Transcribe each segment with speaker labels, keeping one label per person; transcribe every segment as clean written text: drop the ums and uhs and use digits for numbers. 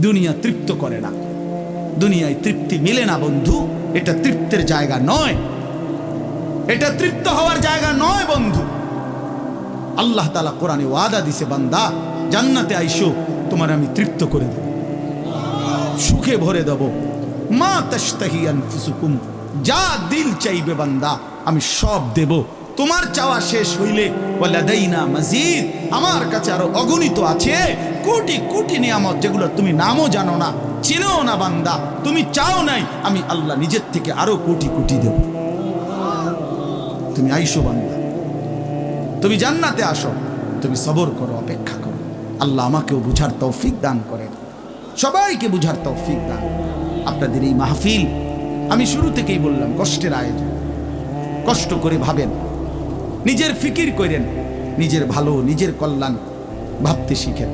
Speaker 1: দুনিয়া তৃপ্ত করে না, দুনিয়ায় তৃপ্তি মিলে না বন্ধু। এটা তৃপ্তের জায়গা নয়, এটা তৃপ্ত হওয়ার জায়গা নয় বন্ধু। আল্লাহ তাআলা কোরআনে ওয়াদা দিছে, বান্দা জান্নাতে আইসো, তোমার আমি তৃপ্ত করে দেব, সুখে ভরে দেব। মা তাশতাহি আনফুসুকুম, যা দিল চাইবে বান্দা আমি সব দেব। তোমার চাওয়া শেষ হইলে ওয়ালাদাইনা মাজিদ, আমার কাছে আরো অগণিত আছে কোটি কোটি নিয়ামত, যেগুলো তুমি নামও জানো না, চিনো না বান্দা। তুমি চাও নাই, আমি আল্লাহ নিজের থেকে আরো কোটি কোটি দেব। তুমি আইসো বান্দা, তুমি জান্নাতে আসো, তুমি সবর করো, অপেক্ষা করো। আল্লাহ আমাকেও বুঝার তৌফিক দান করেন, সবাইকে বুঝার তৌফিক দান। আপনাদের এই মাহফিল আমি শুরু থেকেই বললাম কষ্টের আয়োজন। কষ্ট করে ভাবেন, নিজের ফিকির করেন, নিজের ভালো নিজের কল্যাণ ভাবতে শিখেন।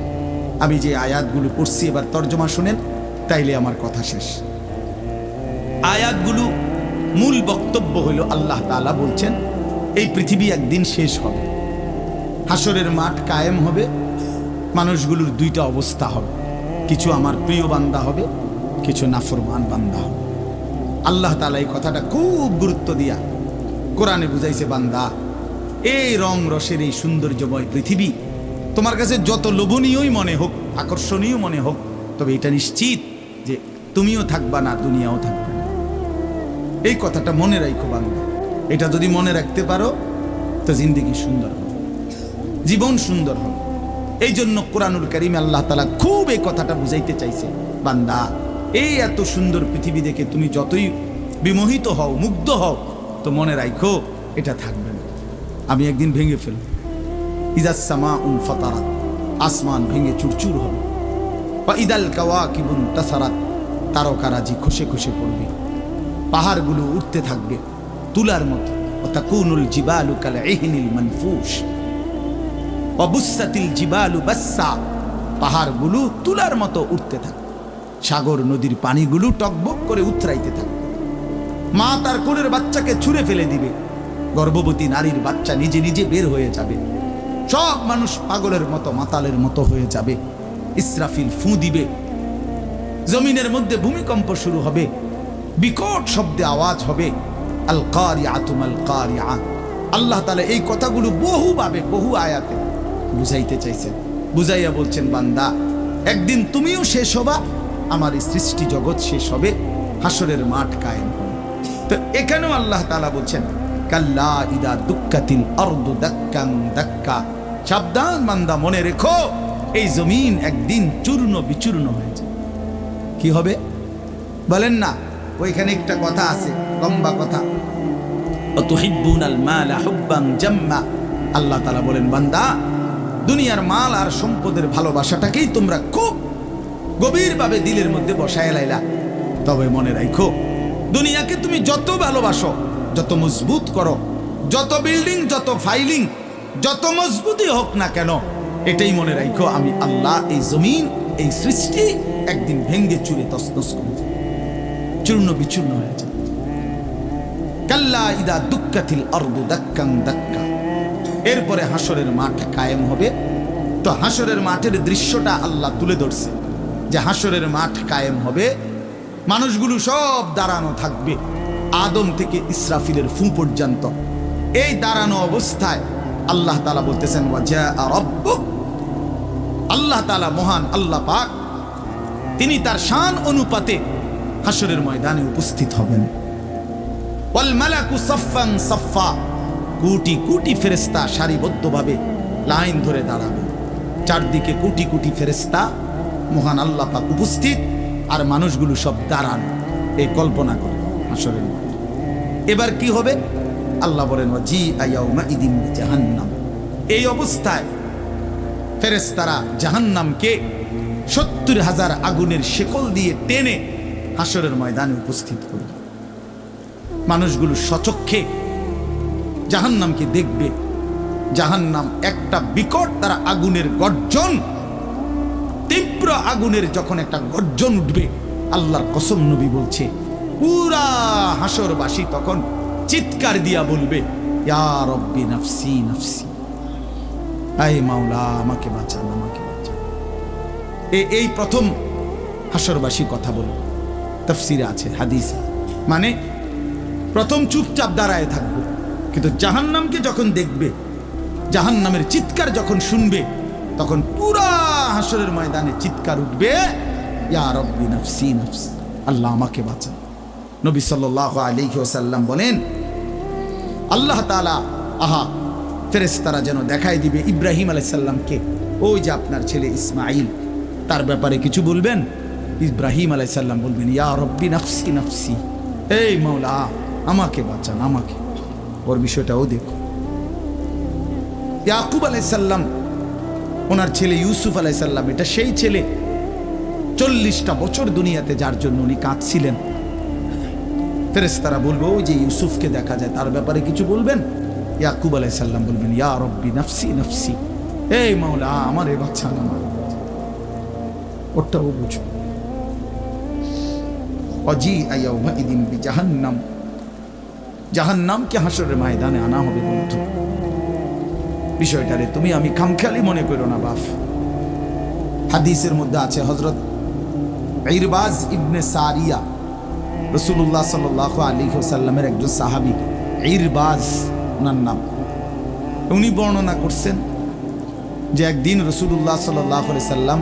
Speaker 1: আমি যে আয়াতগুলো পড়ছি এবার তর্জমা শুনেন, তাইলে আমার কথা শেষ। আয়াতগুলো মূল বক্তব্য হলো আল্লাহ তাআলা বলছেন এই পৃথিবী একদিন শেষ হবে, হাসরের মাঠ কায়েম হবে, মানুষগুলোর দুইটা অবস্থা হবে, কিছু আমার প্রিয় বান্দা হবে, কিছু নাফরমান বান্দা হবে। আল্লাহ তাআলা এই কথাটা খুব গুরুত্ব দিয়া কোরআনে বুঝাইছে, বান্দা এই রং রসের এই সৌন্দর্যময় পৃথিবী তোমার কাছে যত লোভনীয়ই মনে হোক, আকর্ষণীয় মনে হোক, তবে এটা নিশ্চিত যে তুমিও থাকবা না, দুনিয়াও থাকবে না। এই কথাটা মনে রাখো বান্দা। এটা যদি মনে রাখতে পারো তো জিন্দেগি সুন্দর হবে, জীবন সুন্দর হবে। এই জন্য কোরআনুল কারীমে আল্লাহ তাআলা খুব এই কথাটা বুঝাইতে চাইছে, বান্দা এই এত সুন্দর পৃথিবী দেখে তুমি যতই বিমোহিত হও, মুগ্ধ হও, তো মনে রাখো এটা থাকবে না। আমি একদিন ভেঙে ফেলব, ইযাস সামাউন ফাতারাত, আসমান ভেঙে চুরচুর হবে। ওয়া ইদাল কাওয়াকিবুন তাসারাত, তারকারাজি খসে খসে পড়বে, পাহাড়গুলো উঠতে থাকবে তুলার মতো। ওয়া তাকুনুল জিবালু কাল ইহনিল মানফুশ ওয়া বুসাতিল জিবালু বাসসা, পাহাড়গুলো তুলার মতো উঠতে থাকবে, সাগর নদীর পানিগুলো টকবক করে উতরাইতে থাকবে। মা তার কোলের বাচ্চাকে ছুঁড়ে ফেলে দিবে, গর্ভবতী নারীর বাচ্চা নিজে নিজে বের হয়ে যাবে, সব মানুষ পাগলের মতো মাতালের মতো হয়ে যাবে। ইসরাফিল ফু দিবে, জমিনের মধ্যে ভূমিকম্প শুরু হবে, বিকট শব্দে আওয়াজ হবে। আল কারিআতু মাল কারিআ। আল্লাহ তাআলা এই কথাগুলো বহুভাবে বহু আয়াতে বুঝাইতে চাইছেন, বুঝাইয়া বলছেন, বান্দা একদিন তুমিও শেষ হবা, আমার এই সৃষ্টি জগৎ শেষ হবে, হাসরের মাঠ কায়েম হবে। তো এখানেও আল্লাহ তাআলা বলছেন, কাল্লা ইদা দুক্কাতিল আরদু দাক্কান দাক্কা, সাবধান বান্দা, মনে রেখো এই জমিন একদিন চূর্ণ বিচূর্ণ হয়ে যাবে। কি হবে বলেন না? ওইখানে একটা কথা আছে, লম্বা কথা, অতুহিব্বুনাল মালা হুব্বান জাম্মা। আল্লাহ তাআলা বলেন, বান্দা দুনিয়ার মাল আর সম্পদের ভালোবাসাটাকেই তোমরা খুব গভীরভাবে দিলের মধ্যে বসায় লাইলা। তবে মনে রাখো, দুনিয়াকে তুমি যত ভালোবাসো, যত মজবুত করো, যত বিল্ডিং, যত ফাইলিং, যত মজবুতই হোক না কেন, এটাই মনে রাখো আমি আল্লাহ এই জমিন, এই সৃষ্টি একদিন ভেঙ্গে চুরে তছনছ করে দেব, চূর্ণ বিচূর্ণ হয়ে যাবে। কাল্লা ইদা দুক্কাতিল আরদু দাক্কান দাক্কা। এরপরে হাসরের মাঠ কায়েম হবে। তো হাসরের মাঠের দৃশ্যটা আল্লাহ তুলে ধরছে যে হাসরের মাঠ কায়েম হবে, মানুষগুলো সব দাঁড়ানো থাকবে, আদম থেকে ইসরাফিলের ফু পর্যন্ত। এই দাঁড়ানো অবস্থায় আল্লাহ তাআলা বলতেছেন, ওয়াজা রাব্বুক, আল্লাহ তাআলা মহান আল্লাহ পাক, তিনি তার শান অনুপাতে হাসরের ময়দানে উপস্থিত হবেন। ওয়াল মালাকু সাফফান সাফফা, কোটি কোটি ফেরেশতা সারিবদ্ধভাবে লাইন ধরে দাঁড়াবে, চারদিকে কোটি কোটি ফেরেশতা, মহান আল্লাহ পাক উপস্থিত, আর মানুষগুলো সব দাঁড়ানো। এই কল্পনা করে হাসরের মাঠে এবার কি হবে? আল্লাহ বলেন, ওয়াজিআ ইয়াউমাইদিন বিজাহান্নাম। এই অবস্থায় ফেরেশতারা জাহান্নামকে ৭০,০০০ আগুনের শেকল দিয়ে টেনে হাসরের ময়দানে উপস্থিত করবে। মানুষগুলো সচক্ষে জাহান্নামকে দেখবে। জাহান্নাম একটা বিকট তারা আগুনের গর্জন, তীব্র আগুনের যখন একটা গর্জন উঠবে, আল্লাহর কসম নবী বলছে, পুরা হাসরবাসী তখন চিৎকার দিয়া বলবে, ইয়া রব্বি নাফসি নাফসি, আয় মাওলা আমাকে বাঁচান, আমাকে বাঁচান। এই প্রথম হাসরবাসী কথা বলবে, তাফসিরে আছে, হাদিসে। মানে প্রথম চুপচাপ দাঁড়ায় থাকবে, কিন্তু জাহান্নামকে যখন দেখবে, জাহান্নামের চিৎকার যখন শুনবে, তখন পুরা হাসরের ময়দানে চিৎকার উঠবে, ইয়া রব্বি নাফসি নাফসি, আল্লাহ আমাকে বাঁচান। নবী সাল্লাল্লাহু আলাইহি ওয়াসাল্লাম বলেন, আল্লাহ তাআলা ফেরেশতারা যেন দেখাই দিবে ইব্রাহিম আলাইহিস সালামকে, ওই যে আপনার ছেলে ইসমাঈল, তার ব্যাপারে কিছু বলবেন। ইব্রাহিম আলাইহিস সালাম বলবেন, ইয়া রব্বি নাফসি নাফসি, এই মাওলা আমাকে বাঁচান, আমাকে। ওর বিষয়টাও দেখো। ইয়াকুব আলাইহিস সালাম, ওনার ছেলে ইউসুফ আলাইহিস সালাম, এটা সেই ছেলে 40টা বছর দুনিয়াতে, যার জন্য উনি কাঁদছিলেন। ফেরেশতারা বলবো, ওই যে ইউসুফকে দেখা যায়, তার ব্যাপারে কিছু বলবেন। ইয়াকুব আলাইহিস সালাম বলবেন, ইয়া রব্বি নাফসি নাফসি, এই মাওলা আমারে বাঁচান, আমার। ওটাও বুঝো। অজি আয়াউমা ইদিন বিজাহান্নাম, জাহান্নামকে হাসরের ময়দানে আনা হবে বন্ধু। বিষয়টারে তুমি আমি খামখেয়ালি মনে করো না বাপ। হাদিসের মধ্যে আছে, হযরত ইরবাজ ইবনে সারিয়া, রাসূলুল্লাহ সাল্লাল্লাহু আলাইহি ওয়াসাল্লামের একজন সাহাবী, ইরবাজ ওনার নাম। উনি বর্ণনা করছেন যে একদিন রাসূলুল্লাহ সাল্লাল্লাহু আলাইহি সাল্লাম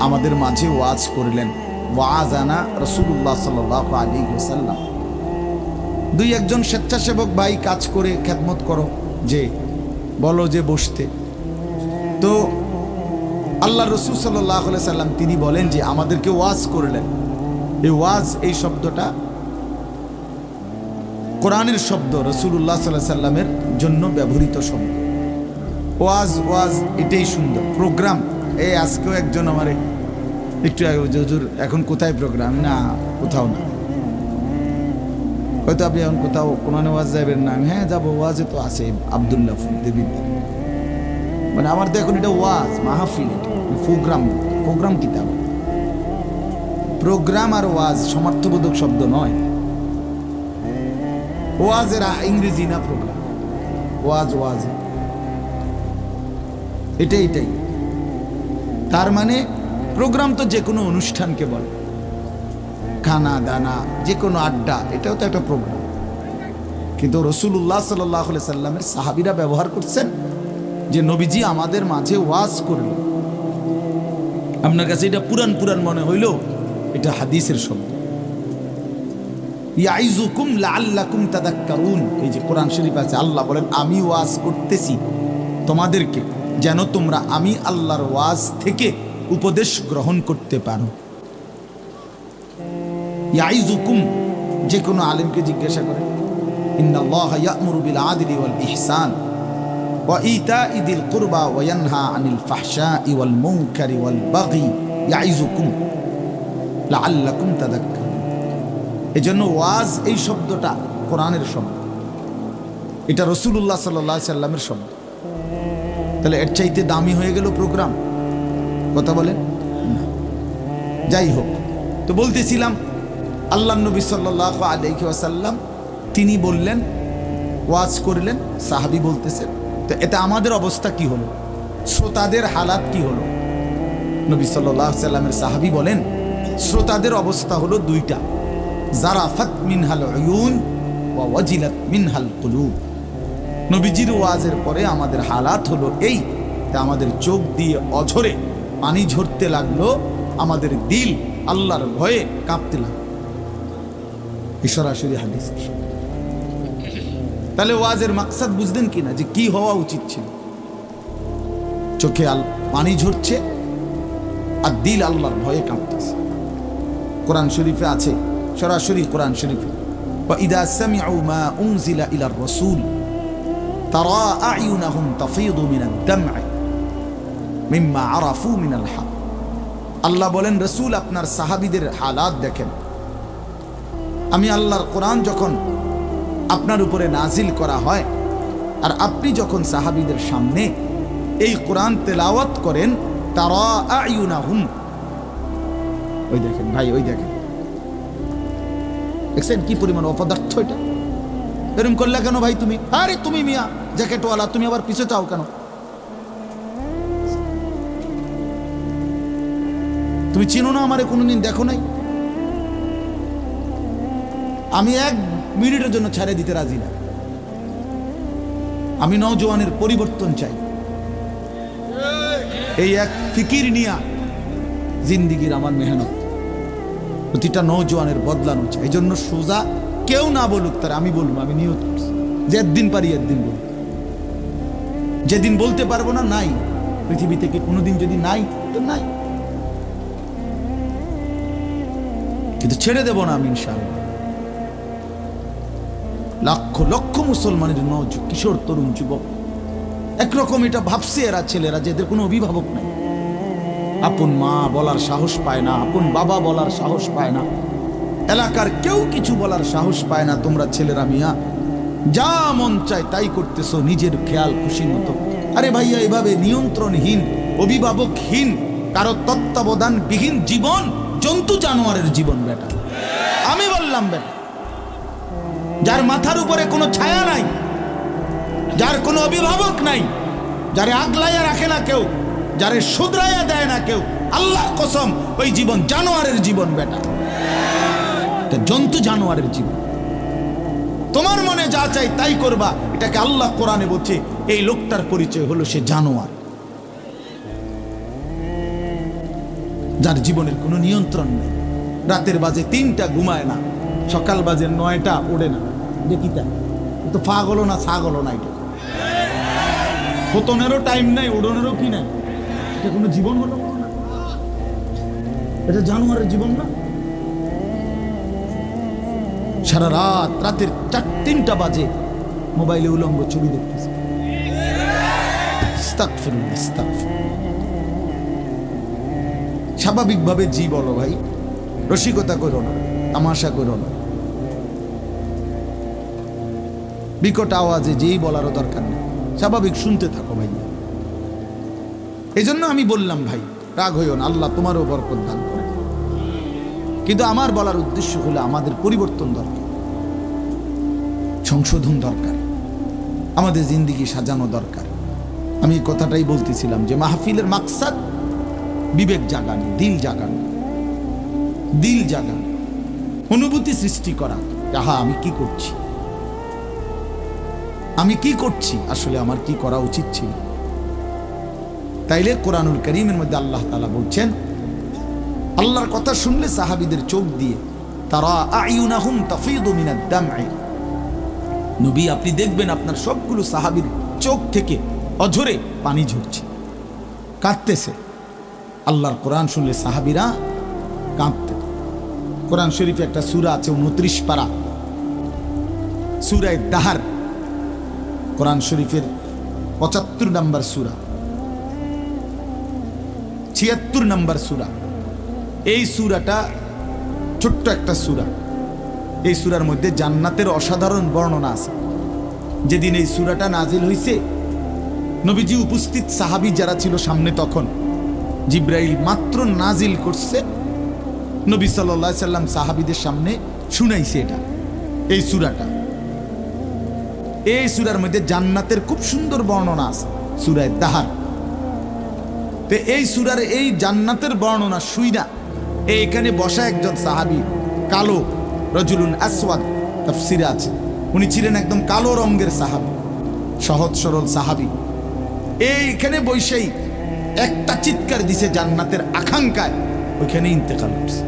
Speaker 1: আমাদের মাঝে ওয়াজ করলেন। ওয়াজানা রাসূলুল্লাহ সাল্লাল্লাহু আলাইহি ওয়াসাল্লাম। দুই একজন স্বেচ্ছাসেবক ভাই কাজ করে খেদমত করো, যে বলো যে বসতে। তো আল্লাহ রাসূল সাল্লাল্লাহু আলাইহি সাল্লাম তিনি বলেন যে আমাদেরকে ওয়াজ করলেন। এই ওয়াজ, এই শব্দটা কোরআনের শব্দ, রাসূলুল্লাহ সাল্লাল্লাহু আলাইহি সাল্লামের জন্য ব্যবহৃত শব্দ। ওয়াজ ওয়াজ এটাই সুন্দর। প্রোগ্রাম, এই আজকেও একজন আমারে একটু হুজুর এখন কোথায় প্রোগ্রাম? না, কোথাও না। হয়তো আপনি এখন কোথাও কোরআনে ওয়াজ যাবেন না? হ্যাঁ যাবো, ওয়াজে তো আছে আব্দুল্লাহ দেবী। মানে আমার তো এখন এটা ওয়াজ মাহফিল, প্রোগ্রাম। প্রোগ্রাম কিতাব, প্রোগ্রাম আর ওয়াজ সমার্থবোধক শব্দ নয়। ওয়াজের ইংরেজি না প্রোগ্রাম, ওয়াজ ওয়াজ এটাই। তার মানে প্রোগ্রাম তো যে কোনো অনুষ্ঠানকে বলে, খানা দানা, যে কোনো আড্ডা, এটাও তো একটা প্রোগ্রাম। কিন্তু রাসূলুল্লাহ সাল্লাল্লাহু আলাইহি সাল্লামের সাহাবীরা ব্যবহার করছেন যে নবীজি আমাদের মাঝে ওয়াজ করলেন। আপনার কাছে এটা পুরান পুরান মনে হইল, এটা হাদিসের শব্দ। ইয়াইজুকুম লাআল্লাকুম তাযাক্কারুন, এই যে কোরআন শরীফ আছে, আল্লাহ বলেন আমি ওয়াজ করতেছি তোমাদেরকে যেন তোমরা আমি আল্লাহর ওয়াজ থেকে উপদেশ গ্রহণ করতে পারো। ইয়াইজুকুম, যে কোনো আলেমকে জিজ্ঞাসা করে, ইন্নাল্লাহা ইয়া'মুরু বিল আদলি ওয়াল ইহসান ওয়া ইতা'i যিল কুরবা ওয়া ইয়ানহা আনিল ফাহশাই ওয়াল মুনকারি ওয়াল বাগি ইয়াইজুকুম লাআল্লাকুম তাযাক্কারুন। এজন্য ওয়াজ, এই শব্দটা কোরআনের শব্দ, এটা রাসূলুল্লাহ সাল্লাল্লাহু আলাইহি সাল্লামের শব্দ। তাহলে এর চাইতে দামি হয়ে গেল প্রোগ্রাম? কথা বলেন না। যাই হোক, তো বলতেছিলাম আল্লাহ নবী সাল্লাল্লাহু আলাইহি ওয়াসাল্লাম তিনি বললেন, ওয়াজ করলেন, সাহাবী বলতেছেন। তো এটা আমাদের অবস্থা কি হলো, শ্রোতাদের হালাত কি হলো? নবী সাল্লাল্লাহু আলাইহি সাল্লামের সাহাবী বলেন, শ্রোতাদের অবস্থা হলো দুইটা, জারাফাত মিনহাল উয়ুন ওয়া ওয়াজিলাত মিনহাল কুলুব। নবীজির ওয়াজের পরে আমাদের হালাত হলো এই, আমাদের চোখ দিয়ে অঝরে পানি ঝরতে লাগলো, আমাদের দিল আল্লাহর ভয়ে কাঁপতে লাগলো। সরাসরি হাদিস। তাহলে ওয়াজের মাকসাদ বুঝলেন কিনা, যে কি হওয়া উচিত ছিল? চোখে পানি ঝরছে আর দিল আল্লাহর ভয়ে কাঁপতেছে। কোরআন শরীফে আছে, সরাসরি কোরআন শরীফে, وَإِذَا سَمِعُوا مَا أُنزِلَ إِلَى الرَّسُولِ تَرَى أَعْيُنَهُمْ تَفِيضُ مِنَ الدَّمْعِ مِمَّا عَرَفُوا مِنَ الْحَقِّ। আল্লাহ বলেন, রাসূল আপনার সাহাবীদের হালাত দেখেন। আমি আল্লাহর কোরআন যখন আপনার উপরে নাজিল করা হয় আর আপনি যখন সাহাবীদের সামনে এই কোরআন তেলাওয়াত করেন, তারা আয়ুনাহুম, ওই দেখেন ভাই, ওই দেখেন, দেখছেন কি পরিমাণ অপদার্থ এটা? এরকম করলে কেন ভাই তুমি? আরে তুমি মিয়া জ্যাকেটওয়ালা, তুমি আবার পিছে চাও কেন? তুমি চিনো না আমারে, কোনোদিন দেখো নাই। আমি 1 মিনিটের জন্য ছেড়ে দিতে রাজি না। আমি নওজোয়ানের পরিবর্তন চাই। এই এক ফিকির নিয়া জিন্দিগির আমার মেহনত, প্রতিটা নওজোয়ানের বদলানো চাই। এই জন্য সোজা কেউ না বলুক, তার আমি বলবো, আমি নিয়ত করছি যে একদিন পারি একদিন বলবো। যেদিন বলতে পারবো না, নাই পৃথিবী থেকে কোনোদিন, যদি নাই তো নাই, কিন্তু ছেড়ে দেব না আমি ইনশাআল্লাহ। লক্ষ লক্ষ মুসলমানের কিশোর তরুণ যুবক একরকম এটা ভাবছে, এরা ছেলেরা যাদের কোনো অভিভাবক নাই, আপন মা বলার সাহস পায় না, আপন বাবা বলার সাহস পায় না, এলাকার কেউ কিছু বলার সাহস পায় না। তোমরা ছেলেরা মিয়া যা মন চায় তাই করতেছো নিজের খেয়াল খুশি মতো। আরে ভাইয়া, এভাবে নিয়ন্ত্রণহীন, অভিভাবকহীন, কারো তত্ত্বাবধানবিহীন জীবন জন্তু জানোয়ারের জীবন বেটা। আমি বললাম বেটা, যার মাথার উপরে কোনো ছায়া নাই, যার কোনো অভিভাবক নাই, যারে আগলাইয়া রাখে না কেউ, যারে শুধরাইয়া দেয় না কেউ, আল্লাহ কসম ওই জীবন জানোয়ারের জীবন বেটা, জন্তু জানোয়ারের জীবন। তোমার মনে যা চাই তাই করবা, এটাকে আল্লাহ কোরআনে বলছে এই লোকটার পরিচয় হলো সে জানোয়ার, যার জীবনের কোনো নিয়ন্ত্রণ নেই। রাতের বাজে 3টা ঘুমায় না, সকাল বাজে 9টা ওড়ে না। দেখিতা তো পাগল না ছাগল না, এটা ফতনেরও টাইম নাই, উড়নেরও কি নাই। এটা কোনো জীবন হলো না, এটা জানোয়ারের জীবন না। সারা রাত, রাতের 3টা বাজে মোবাইলে উলঙ্গ ছবি দেখতেছে। স্বাভাবিকভাবে জি বলো ভাই, রসিকতা করো না, তামাশা করো না, বিকট আওয়াজে যেই বলারও দরকার নেই, স্বাভাবিক শুনতে থাকো ভাই। এই জন্য আমি বললাম ভাই, রাগ হইও না, আল্লাহ তোমারও বরকত দান করে। কিন্তু আমার বলার উদ্দেশ্য হলো আমাদের পরিবর্তন দরকার, সংশোধন দরকার, আমাদের জিন্দিগি সাজানো দরকার। আমি এই কথাটাই বলতেছিলাম যে মাহফিলের মাকসাদ বিবেক জাগানো, দিল জাগানো, দিল জাগানো, অনুভূতি সৃষ্টি করা। হ্যাঁ, আমি কি করছি, আমি কি করছি, আসলে আমার কি করা উচিত ছিল। তাইলে কোরআনুল কারীমের মধ্যে আল্লাহ তাআলা বলছেন, আল্লাহর কথা শুনলে সাহাবীদের চোখ দিয়ে তারা আয়ুনাহুম তাফিদু মিনাদ দামঈ, নবী আপনি দেখবেন আপনার সবগুলো সাহাবীর চোখ থেকে অঝরে পানি ঝরছে, কাঁদতেছে। আল্লাহর কোরআন শুনলে সাহাবীরা কাঁদতে। কোরআন শরীফে একটা সূরা আছে 29 পারা, সূরা দাহার, কোরআন শরীফের 75 নম্বর সূরা, 76 নম্বর সূরা। এই সূরাটা ছোট্ট একটা সূরা। এই সূরার মধ্যে জান্নাতের অসাধারণ বর্ণনা আছে। যেদিন এই সূরাটা নাজিল হয়েছে, নবীজি উপস্থিত, সাহাবী যারা ছিল সামনে, তখন জিব্রাইল মাত্র নাজিল করছে, নবী সাল্লাল্লাহু আলাইহি সাল্লাম সাহাবীদের সামনে শুনাইছে এটা, এই সূরাটা। এই সূরার মধ্যে জান্নাতের খুব সুন্দর বর্ণনা আছে, সূরা দাহার। তো এই সূরার এই জান্নাতের বর্ণনা শুইনা এইখানে বসা একজন সাহাবী, কালো, রজুলুন আসওয়াদ তাফসিরে আছে, উনি ছিলেন একদম কালো রঙের সাহাবী, সহজ সরল সাহাবী। এইখানে বসেই একটা চিৎকার দিছে জান্নাতের আকাঙ্ক্ষায়, ওইখানে ইন্তেকাল করছে।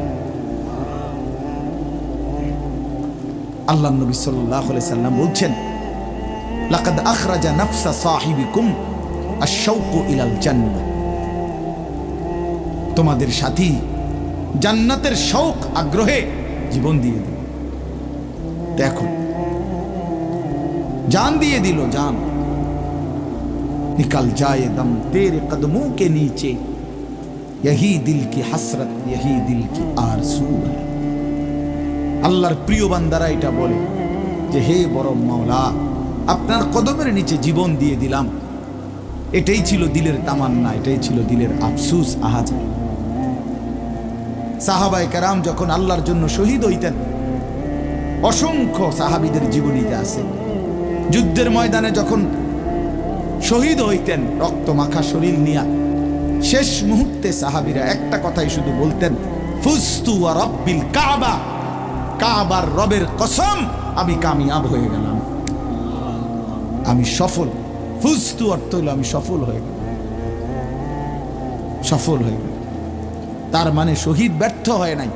Speaker 1: আল্লাহ নবী সাল্লাল্লাহু আলাইহি সাল্লাম বলছেন, লাকাদ আখরাজা নাফসা সাহিবিকুম আশ-শাওকু ইলাল জান্নাহ, তোমাদের সাথী জান্নাতের শৌক, আগ্রহে জীবন দিয়ে দিল। দেখো, জান দিয়ে দিল, জান। निकल जाए दम तेरे कदमों के नीचे, यही दिल की हसरत, यही दिल की आरज़ू है। আল্লাহর প্রিয় বান্দারা এটা বলে যে, হে বড় মাওলা, আপনার কদমের নিচে জীবন দিয়ে দিলাম। এটাই ছিল দিলের তামান্না, এটাই ছিল দিলের আফসোস, আহাজার। সাহাবায়ে কেরাম যখন আল্লাহর জন্য শহীদ হইতেন, অসংখ্য সাহাবীদের জীবনীতে আছে, যুদ্ধের ময়দানে যখন শহীদ হইতেন, রক্ত মাখা শরীর নিয়া শেষ মুহূর্তে সাহাবীরা একটা কথাই শুধু বলতেন, ফুস্তু ওয়া রাব্বিল কাবা, কাবার রবের কসম আমি কামিয়াব হয়ে গেলাম, আমি সফল। ফুস্তু অর্থ হলো আমি সফল হয়ে গেলাম, সফল হয়ে গেলাম। তার মানে শহীদ ব্যর্থ হয় নাই,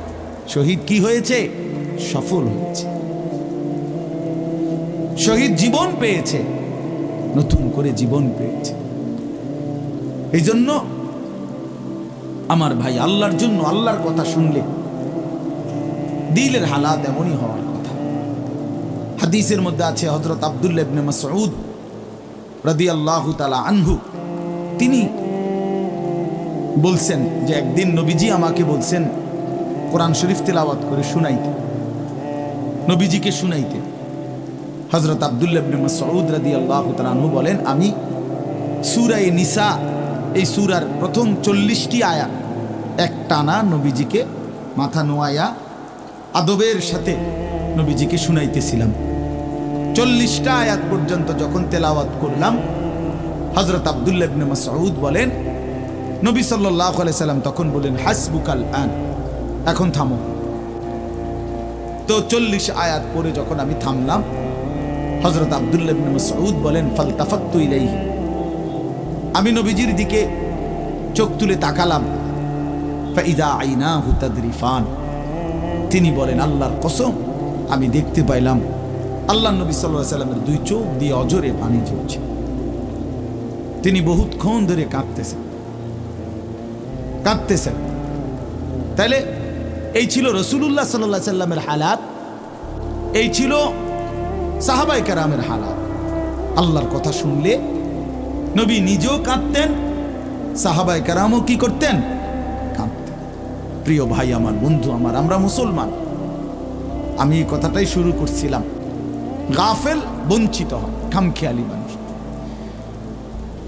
Speaker 1: শহীদ কি হয়েছে? সফল হয়েছে। শহীদ জীবন পেয়েছে, নতুন করে জীবন পেয়েছে। এই জন্য আমার ভাই, আল্লাহর জন্য আল্লাহর কথা শুনলে দিলের হালাত এমনই হওয়ার কথা। হাদিসের মধ্যে আছে, হযরত আব্দুল্লাহ ইবনে মাসউদ রাদিয়াল্লাহু তাআলা আনহু তিনি বলছেন যে একদিন নবীজি আমাকে বলছেন কোরআন শরীফ তেলাওয়াত করে শুনাইতে, নবীজিকে শুনাইতে। হযরত আব্দুল্লাহ ইবনে মাসউদ রাদিয়াল্লাহু তাআলা আনহু বলেন, আমি সূরা নিসা, এই সূরার প্রথম 40টি আয়াত একটানা নবীজিকে মাথা নোয়ায়া আদবের সাথে নবীজিকে শুনাইতেছিলাম। 40টা আয়াত পর্যন্ত যখন তেলাওয়াত করলাম, হযরত আব্দুল্লাহ ইবনে মাসউদ বলেন, নবী সাল্লাল্লাহু আলাইহি সাল্লাম তখন বলেন, হাসবুকাল আন, এখন থামো। তো 40 আয়াত পরে যখন আমি থামলাম, হযরত আব্দুল্লাহ ইবনে মাসউদ বলেন, ফালতাফাত্তু ইলাইহি, আমি নবীজির দিকে চোখ তুলে তাকালাম, ফাইদা আইনাহু তাদরিফান, তিনি বলেন আল্লাহর কসম আমি দেখতে পাইলাম আল্লাহ নবী সাল্লাল্লাহু আলাইহি সাল্লামের দুই চোখ দিয়ে অজরে পানি ঝরছে। তিনি বহুতক্ষণ ধরে কাঁদতেছেন। তাহলে এই ছিল রাসূলুল্লাহ সাল্লাল্লাহু আলাইহি সাল্লামের হালাত, এই ছিল সাহাবায়ে কেরামের হালাত। আল্লাহর কথা শুনলে নবী নিজেও কাঁদতেন, সাহাবায়ে কেরামও কি করতেন? কাঁদতেন। প্রিয় ভাই আমার, বন্ধু আমার, আমরা মুসলমান। আমি এই কথাটাই শুরু করছিলাম, গাফেল বঞ্চিত হয়, খামখেয়ালি মানুষ,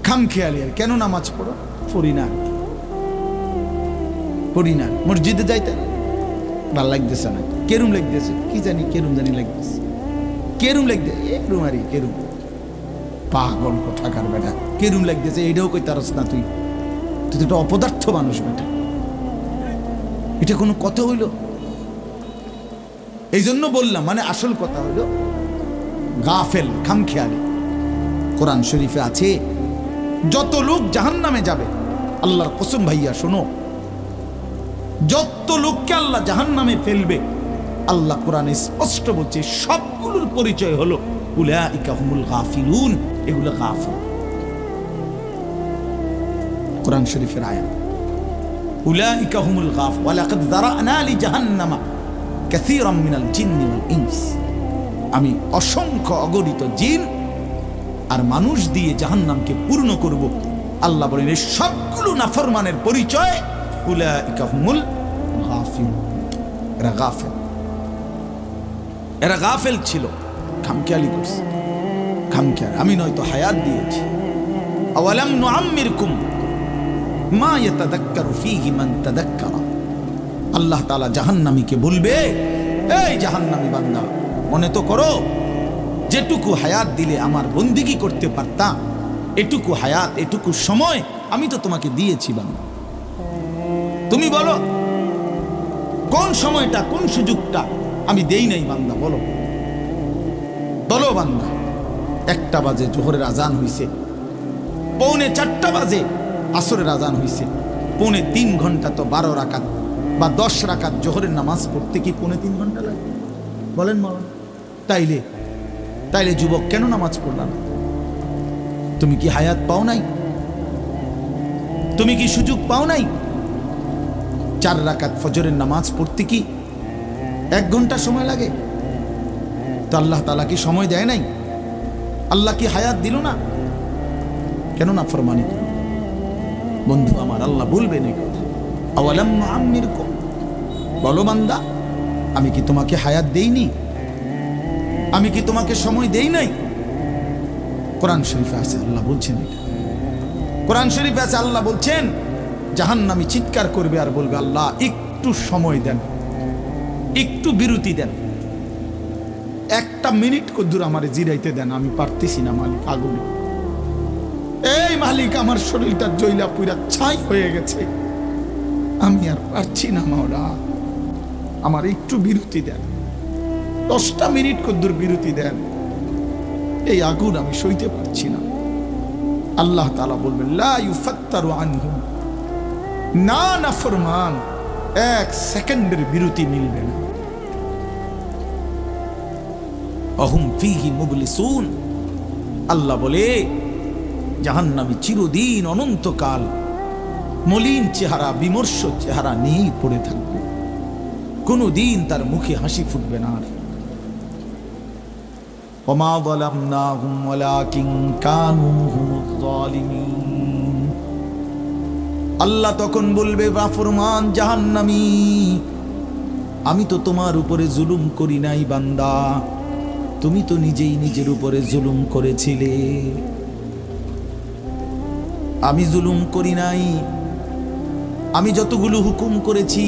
Speaker 1: খামখেয়ালি। আর কেন নামাজ পড়ো? পড়ি না, পড়ি না। মসজিদে যাইতে ভাল লাগতেছে না, কেরুম লাগতেছে, কি জানি কেরুম জানি লাগতেছে, কেরুম লাগতেছে, এরুম আর কেরুম, পাগল কোথাকার বেটা, কেরুম লাগতেছে, এইটাও কই তারস না, তুই তুই তো একটা অপদার্থ মানুষ বেটা, এটা কোনো কথা হইল? এই জন্য বললাম, মানে আসল কথা হইল গাফেল, খামখেয়ালি। কোরআন শরীফে আছে, যত লোক জাহান্নামে যাবে, আল্লাহর কসম ভাইয়া শোনো, যত লোককে আল্লাহ জাহান্নামে ফেলবে, আল্লাহ কোরআনে স্পষ্ট বলছে সবগুলোর পরিচয় হলো উলাইকা হুমুল গাফিলুন, এগুলো গাফিল। কোরআন শরীফের আয়াত, উলাইকা হুমুল গাফ, ওয়ালাকাদ যারানা লিজাহান্নামা কাসীরাম মিনাল জিন্নি ওয়াল ইনস, আমি অসংখ্য অগণিত জিন আর মানুষ দিয়ে জাহান্নামকে পূর্ণ করব। আল্লাহ বলেন এই সবগুলো নাফরমানের পরিচয় উলাইকা হুমুল গাফিলুন, এরা গাফেল, এরা গাফেল ছিল, খামখেয়ালি করছে, খামখেয়াল। আমি নয়তো হায়াত দিয়েছি, আওয়ালাম নুআম্মিরকুম মা ইয়াতাযাক্কারু ফীহি মান তাযাক্কারা। আল্লাহ তাআলা জাহান্নামীকে বলবে, এই জাহান্নামী বান্দা, মনে তো করো যেটুকু হায়াত দিলে আমার বন্দিগি করতে পারতাম, এটুকু হায়াত, এটুকু সময় আমি তো তোমাকে দিয়েছি বান্দা। তুমি বলো কোন সময়টা, কোন সুযোগটা আমি দেই নাই বান্দা, বলো বলো বান্দা। 1টা বাজে জোহরের আজান হইছে, 3:45 বাজে আসরের আজান হইছে, 3.5 ঘন্টা তো 12 রাকাত বা 10 রাকাত জোহরের নামাজ পড়তে কি 3.5 ঘন্টা লাগে? বলেন মাওলানা। তাইলে যুবক কেন নামাজ পড়লাম? তুমি কি হায়াত পাও নাই? তুমি কি সুযোগ পাও নাই? 4 রাকাত ফজরের নামাজ পড়তে কি 1 ঘন্টা সময় লাগে? তো আল্লাহ তাআলা কি সময় দেয় নাই? আল্লাহ কি হায়াত দিল না? কেন না ফরমানি? বন্ধু আমার, আল্লাহ বলবেন এই কথা, আওয়ালাম নুআম্মিরকুম, বলো বান্দা আমি কি তোমাকে হায়াত দেইনি? আমি কি তোমাকে সময় দেই নাই? কোরআন শরীফে আছে, আল্লাহ বলছেন এটা। কোরআন শরীফে আছে, আল্লাহ বলছেন জাহান্নামী চিৎকার করবে আর বলবে, আল্লাহ একটু সময় দেন, একটু বিরতি দেন, 1টা মিনিট কদ্দুর আমারে জিরাইতে দেন, আমি পারতেছি না মালিক, আগুনে। এই মালিক আমার শরীরটা জ্বলা পুরা ছাই হয়ে গেছে, আমি আর পারছি না মাওলা, আমার একটু বিরতি দেন, 10টা মিনিট কদ্দুর বিরতি দেন, এই আগুন আমি সইতে পারছি না। আল্লাহ তাআলা বলবেন লা ইউফাত্তারু আনহুম, না নাফরমান, 1 সেকেন্ডের বিরতি মিলবে না। অহুম ফীহি মুবলিসুন, আল্লাহ বলে জাহান্নামী চিরদিন অনন্তকাল মলিন চেহারা, বিমর্ষ চেহারা নিয়েই পড়ে থাকবে, কোনদিন তার মুখে হাসি ফুটবে না। ওমা যালামনাহুম ওয়ালাকিন কানু হুমুজ জালিমিন, আল্লাহ তখন বলবে নাফরমান জাহান্নামী, আমি তো তোমার উপরে জুলুম করি নাই বান্দা, তুমি তো নিজেই নিজের উপরে জুলুম করেছিলে, আমি জুলুম করি নাই। আমি যতগুলো হুকুম করেছি,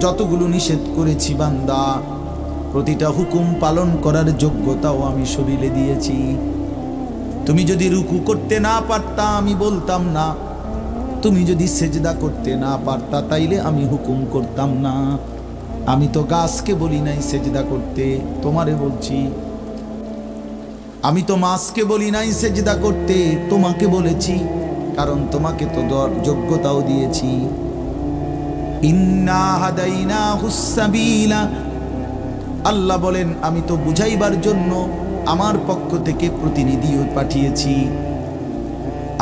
Speaker 1: যতগুলো নিষেধ করেছি বান্দা, প্রতিটা হুকুম পালন করার যোগ্যতাও আমি শরীরে দিয়েছি। তুমি যদি রুকু করতে না পারতা আমি বলতাম না, তুমি যদি সেজদা করতে না পারতা তাইলে আমি হুকুম করতাম না। আমি তো গাছকে বলি নাই সেজদা করতে, তোমারে বলছি। আমি তো মাছকে বলি নাই সেজদা করতে, তোমাকে বলেছি, কারণ তোমাকে তো যোগ্যতাও দিয়েছি। ইন্না হাদাইনাহুস সাবিলা, আল্লাহ বলেন আমি তো বুঝাইবার জন্য আমার পক্ষ থেকে প্রতিনিধিও পাঠিয়েছি,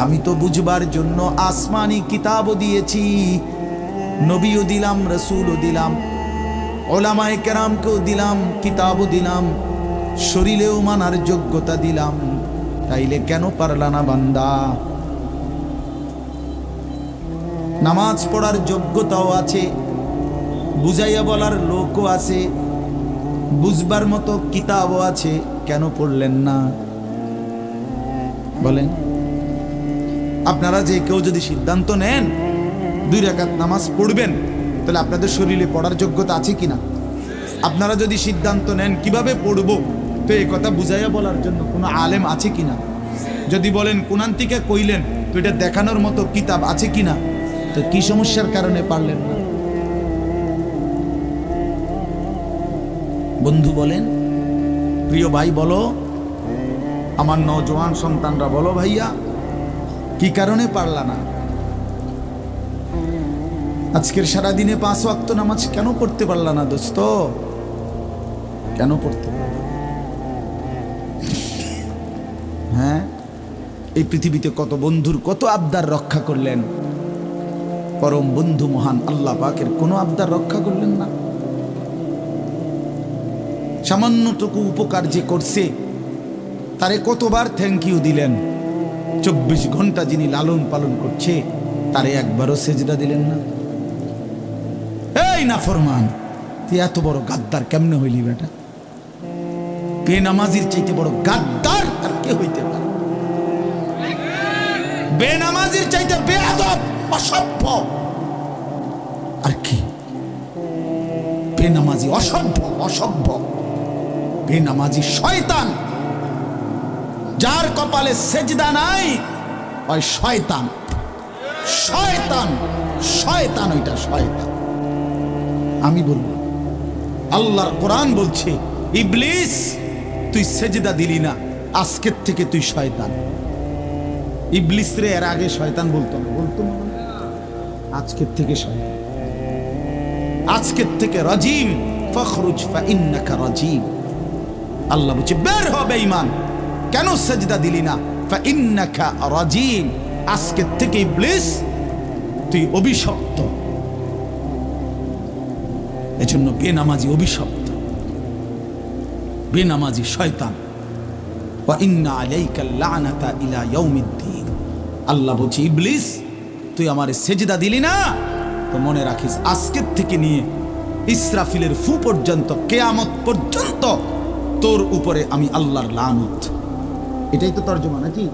Speaker 1: আমি তো বুঝবার জন্য আসমানি কিতাবও দিয়েছি, নবীও দিলাম, রাসূলও দিলাম, ওলামায়ে কেরামকেও দিলাম, কিতাবও দিলাম, শরীরেও মানার যোগ্যতা দিলাম, তাইলে কেন পারলা না বান্দা? নামাজ পড়ার যোগ্যতাও আছে, বুঝাইয়া বলার লোকও আছে, বুঝবার মতো কিতাবও আছে, কেন পড়লেন না বলেন? আপনারা যে কেউ যদি সিদ্ধান্ত নেন 2 রাকাত নামাজ পড়বেন, তাহলে আপনাদের শরীরে পড়ার যোগ্যতা আছে কিনা? আপনারা যদি সিদ্ধান্ত নেন কিভাবে পড়বো, তো এই কথা বুঝাইয়া বলার জন্য কোনো আলেম আছে কিনা? যদি বলেন কোরআন থেকে কইলেন, তো এটা দেখানোর মতো কিতাব আছে কিনা? তো কি সমস্যার কারণে পারলেন না? বন্ধু বলেন, প্রিয় ভাই বলো, আমার নওজোয়ান সন্তানরা বলো, ভাইয়া কি কারণে পারলা না? আজকের সারা দিনে 5 ওয়াক্ত নামাজ কেন পড়তে পারলা না দোস্ত? কেন পড়তে পারলা? হ্যাঁ, এই পৃথিবীতে কত বন্ধুর কত আবদার রক্ষা করলেন, পরম বন্ধু মহান আল্লাহ পাকের কোনো আবদার রক্ষা করলেন না। সামান্যটুকু উপকার যে করছে তারে কতবার থ্যাংক ইউ দিলেন, 24 ঘন্টা যিনি লালন পালন করছে তারে একবারও সেজদা দিলেন না। এই নাফরমান, তুই এত বড় গাদ্দার কেমনে হইলি বেটা? বেনামাজির চাইতে বড় গাদ্দার আর কে হইতে পারে? বেনামাজির চাইতে বেয়াদব, অসভ্য আর কি? বেনামাজি অসভ্য, অসভ্য বেনামাজি শয়তান, যার কপালে সেজদা নাই ওই শয়তান, শয়তান, শয়তান, ওইটা শয়তান। আমি বলবো, আল্লাহর কোরআন বলছে, ইবলিস তুই সেজদা দিলি না, আজকের থেকে তুই শয়তান। ইবলিস রে এর আগে শয়তান বলতো না, বলতো না, আজকের থেকে শয়তান, আজকের থেকে রাজিম, ফখরুজ ফাইন্নাকা রাজিম। আল্লাহ বলছে বের হবে ঈমান, কেন সেজদা দিলি না? ফাইন্নাকা রাজিম, আজকের থেকে ইবলিস তুই অভিশপ্ত। এজন্য বেনামাজি অভিশপ্ত, বেনামাজি শয়তান। ওয়া ইন্না আলাইকা লানাতা ইলা ইয়াউমিদ্দিন। আল্লাহ বলছে ইবলিস তুই আমারে সেজদা দিলি না, তো মনে রাখিস আজকের থেকে নিয়ে ইসরাফিলের ফু পর্যন্ত, কিয়ামত পর্যন্ত তোর উপরে আমি আল্লাহর লানত। এটাই তো তর্জমা নাকি?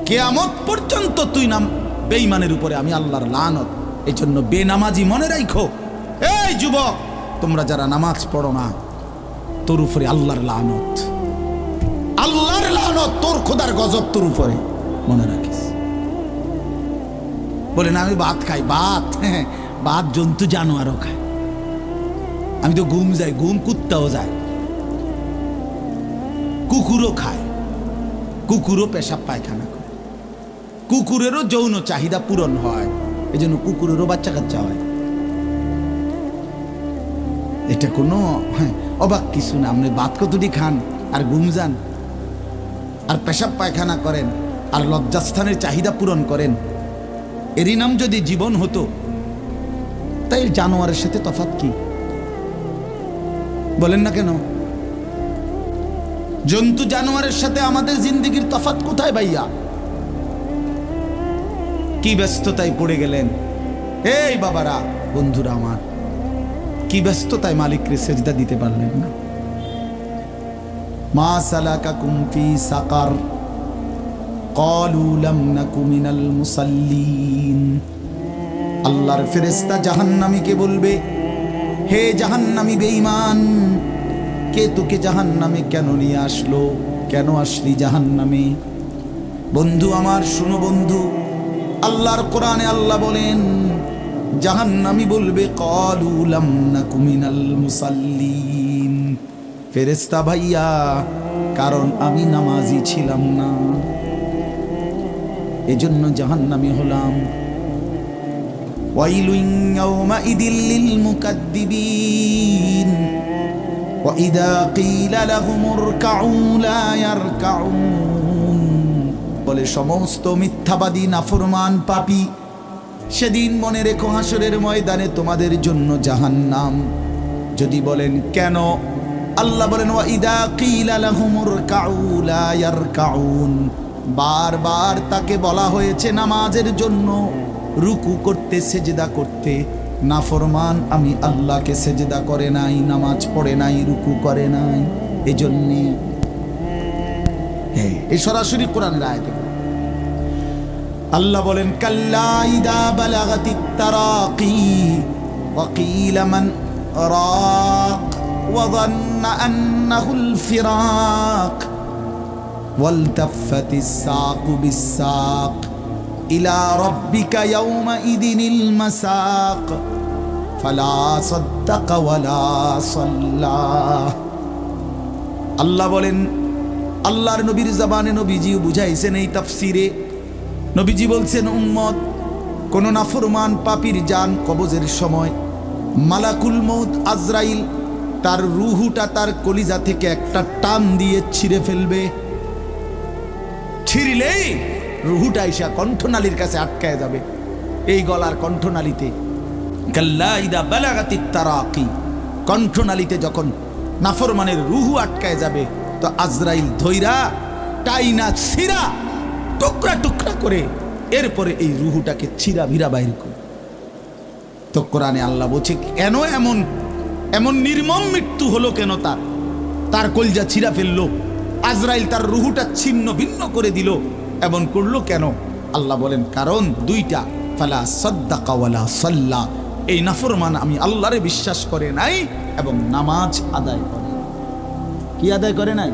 Speaker 1: কিয়ামত পর্যন্ত তুই নাম বেঈমানের উপরে আমি আল্লাহর লানত। এই জন্য বেনামাজি মনে রাখো, এই যুবক তোমরা যারা নামাজ পড়ো না, তোর উপরে আল্লাহর লানত, আল্লাহর লানত। তোর খোদার গজব তোর উপরে, মনে রাখিস। বলে না আমি ভাত খাই, ভাত, হ্যাঁ ভাত জন্তু জানোয়ারও খায়। আমি তো ঘুম যাই, ঘুম কুত্তাও যায়, কুকুরও খায়, কুকুরও পেশাব পায়খানা করে, কুকুরেরও যৌন চাহিদা পূরণ হয়, এই জন্য কুকুরেরও বাচ্চা কাচ্চা হয়। এটা কোনো অবাক কিছু না। আপনি ভাত কতটি খান আর ঘুম যান আর পেশাব পায়খানা করেন আর লজ্জাস্থানের চাহিদা পূরণ করেন, এরই নাম যদি জীবন হতো, তাই জানোয়ারের সাথে তফাৎ কি বলেন না কেন? জন্তু জানোয়ারের সাথে আমাদের জিন্দেগির তফাৎ কোথায় ভাইয়া? কি ব্যস্ততায় পড়ে গেলেন এই বাবারা, বন্ধুরা আমার, কি ব্যস্ততায় মালিককে সেজদা দিতে পারলেন না? মা সালাকাকুম ফি সাকার ক্বালু লাম নাকু মিনাল মুসাল্লিন। আল্লাহর ফেরেশতা জাহান্নামীকে বলবে, হে জাহান্নামী বেঈমান, কে তোকে জাহান্নামে কেন নিয়ে আসলো? কেন আসলি জাহান্নামে? বন্ধু আমার শুনো বন্ধু, আল্লাহর কোরআনে আল্লাহ বলেন জাহান্নামী বলবে ক্বালু লাম নাকু মিনাল মুসাল্লিন, ফেরেশতা ভাইয়া কারণ আমি নামাজি ছিলাম না, এজন্য জাহান্নামী হলাম। ওয়াইলুন ইয়াওমাইদিল লিল মুকাদ্দিবিন ওয়া ইযা ক্বিলা লাহুমুর কাউ লা ইয়ারকাউন। বলে সমস্ত মিথ্যাবাদী নাফরমান পাপী, সেদিন মনে রেখো হাসরের ময়দানে তোমাদের জন্য জাহান্নাম। যদি বলেন কেন, আল্লাহ বলেন ওয়া ইযা ক্বিলা লাহুমুর কাউ লা ইয়ারকাউন, বারবার তাকে বলা হয়েছে নামাজের জন্য, রুকু করতে, সেজদা করতে, নাফরমান আমি আল্লাহকে সেজদা করে নাই, নামাজ পড়ে নাই, রুকু করে নাই, এজন্যে। হ্যাঁ, এই সরাসরি কোরআনের আয়াত। আল্লাহ বলেন কাল্লা ইদা বালাগাতিত তারাকি ওয়া কিলা মান রাক ওয়া যান্না আন্নাহুল ফিরাক ওয়ালতাফাতিস সাকু বিস-সাক ইলা রাব্বিকা ইয়াওমাইদিনিল মাসাক ফালা সাদ্দাকা ওয়ালা সাল্লা। আল্লাহ বলেন, আল্লাহর নবীর জবানে নবীজিও বুঝাইছেন এই তাফসিরে। নবীজি বলছেন উম্মত, কোন নাফরমান পাপীর জান কবজের সময় মালাকুল মউত আজরাইল তার রুহুটা তার কলিজা থেকে একটা টান দিয়ে ছিঁড়ে ফেলবে। ছিঁড়লেই রুহুটা এসে কণ্ঠনালীর কাছে আটকায় যাবে, এই গলার কণ্ঠনালীতে। কাল্লা ইদা বালাগাতিত তারাকি, কণ্ঠনালীতে যখন নাফরমানের রুহু আটকায় যাবে, তো আজরাইল ধইরা টাইনা ছিঁড়া টুকরা টুকরা করে এরপরে এই রুহুটাকে ছিঁড়া ভিড়া বাইর করে। তো কোরআনে আল্লাহ বলছে কেন এমন এমন নির্মম মৃত্যু হলো, কেন তার কলজা ছিঁড়া ফেললো, আজরাইল তার রুহুটা ছিন্ন ভিন্ন করে দিল, এমন করলো কেন? আল্লাহ বলেন কারণ দুইটা, ফালা সাদ্দাকা ওয়ালা সাল্লা, এই নাফরমান আমি আল্লাহরে বিশ্বাস করে নাই এবং নামাজ আদায় করে। কি আদায় করে নাই?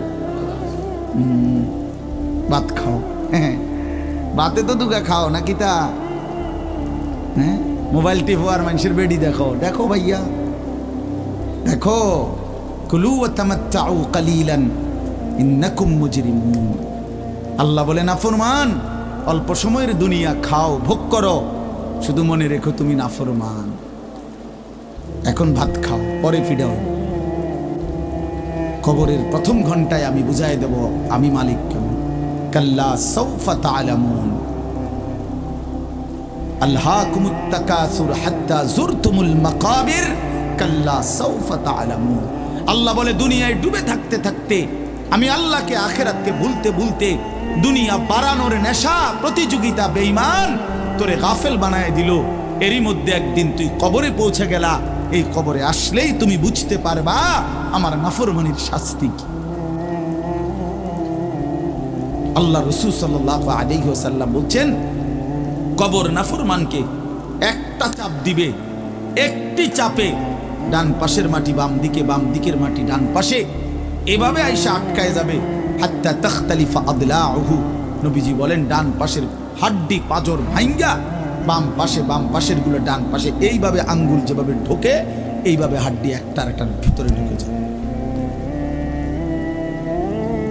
Speaker 1: ভাত খাও, হ্যাঁ ভাতে তো দুগা খাও নাকি তা? হ্যাঁ, মোবাইল টিপো আর মানুষের বেডি দেখো, দেখো ভাইয়া দেখো। কুলু ওয়া তামাত্তাউ কালিলান ইন্নাকুম মুজরিমুন। আল্লাহ বলে নাফরমান অল্প সময়ের দুনিয়া খাও, ভোগ করো, শুধু মনে রেখো তুমি নাফরমান। এখন ভাত খাও, পরে ফিডাও। কবরের প্রথম ঘন্টায় আমি বুঝাই দেব আমি মালিক কেমন। কাল্লা সাউফা তা'লামুন আলহাকুমুত তাকাসুর হাত্তা যুরতুমুল মাকাবির কাল্লা সাউফা তা'লামুন। আল্লাহ বলে দুনিয়ায় ডুবে থাকতে থাকতে আমি আল্লাহকে আখিরাতকে ভুলতে ভুলতে দুনিয়া বাড়ানোর নেশা প্রতিযোগিতা বেঈমান তোরে গাফেল বানায় দিল। এরই মধ্যে একদিন তুই কবরে পৌঁছে গেলা, এই কবরে আসলেই তুমি বুঝতে পারবা আমার নাফরমানির শাস্তি কি। আল্লাহ রাসূল সাল্লাল্লাহু আলাইহি ওয়াসাল্লাম বলছেন কবর নাফরমানকে একটা চাপ দিবে, একটি চাপে ডান পাশের মাটি বাম দিকে, বাম দিকের মাটি ডান পাশে, এভাবে আইসা আটকায় যাবে। হাত্তা তাখতালিফা আদলাউহু। নবীজি বলেন ডান পাশের হাড্ডি পাঁজর ভাঙ্গা বাম পাশের গুলো ডান পাশে এইভাবে আঙ্গুল যেভাবে ঢোকে এইভাবে হাড্ডি একটার ভিতরে ঢুকে যায়।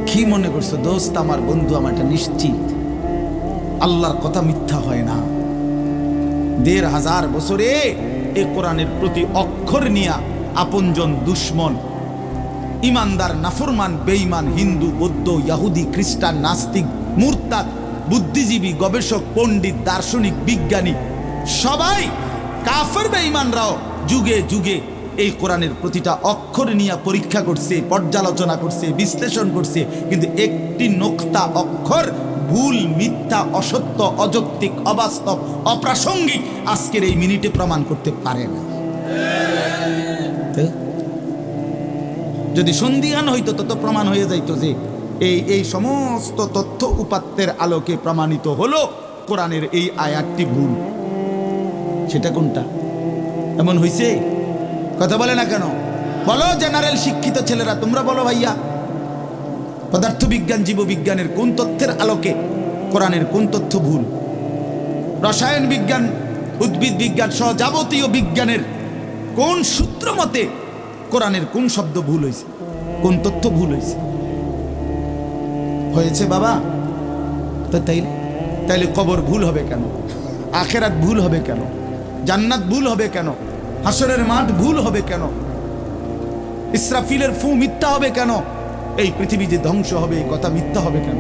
Speaker 1: কি মনে করছো দোস্ত, আমার বন্ধু, আমার এটা নিশ্চিত আল্লাহর কথা মিথ্যা হয় না। ১৫০০ বছরে এ কোরআনের প্রতি অক্ষর নিয়া আপনজন দুশ্মন, ইমানদার নাফরমান বেঈমান, হিন্দু বৌদ্ধ ইহুদি খ্রিস্টান নাস্তিক মুরতাদ বুদ্ধিজীবী গবেষক পণ্ডিত দার্শনিক বিজ্ঞানী সবাই কাফের বেঈমানরাও যুগে যুগে এই কোরআনের প্রতিটা অক্ষর নিয়ে পরীক্ষা করছে, পর্যালোচনা করছে, বিশ্লেষণ করছে, কিন্তু একটি নোক্তা অক্ষর ভুল, মিথ্যা, অসত্য, অযৌক্তিক, অবাস্তব, অপ্রাসঙ্গিক আজকের এই মিনিটে প্রমাণ করতে পারে না। যদি সন্দিহান হইতো তত প্রমাণ হয়ে যাইতো যে এই সমস্ত তথ্য উপাত্তের আলোকে প্রমাণিত হলো কোরআনের এই আয়াতটি ভুল। সেটা কোনটা? এমন হইছে? কথা বলে না কেন? বলো জেনারেল শিক্ষিত ছেলেরা, তোমরা বলো ভাইয়া, পদার্থবিজ্ঞান জীববিজ্ঞানের কোন তথ্যের আলোকে কোরআনের কোন তথ্য ভুল? রসায়ন বিজ্ঞান উদ্ভিদ বিজ্ঞান সহ যাবতীয় বিজ্ঞানের কোন সূত্র মতে কোরআনের কোন শব্দ ভুল হয়েছে, কোন তথ্য ভুল হয়েছে? হয়েছে বাবা। তো তাইলে কবর ভুল হবে কেন? আখেরাত ভুল হবে কেন? জান্নাত ভুল হবে কেন? হাসরের মাঠ ভুল হবে কেন? ইসরাফিলের ফু মিথ্যা হবে কেন? এই পৃথিবী যে ধ্বংস হবে এই কথা মিথ্যা হবে কেন?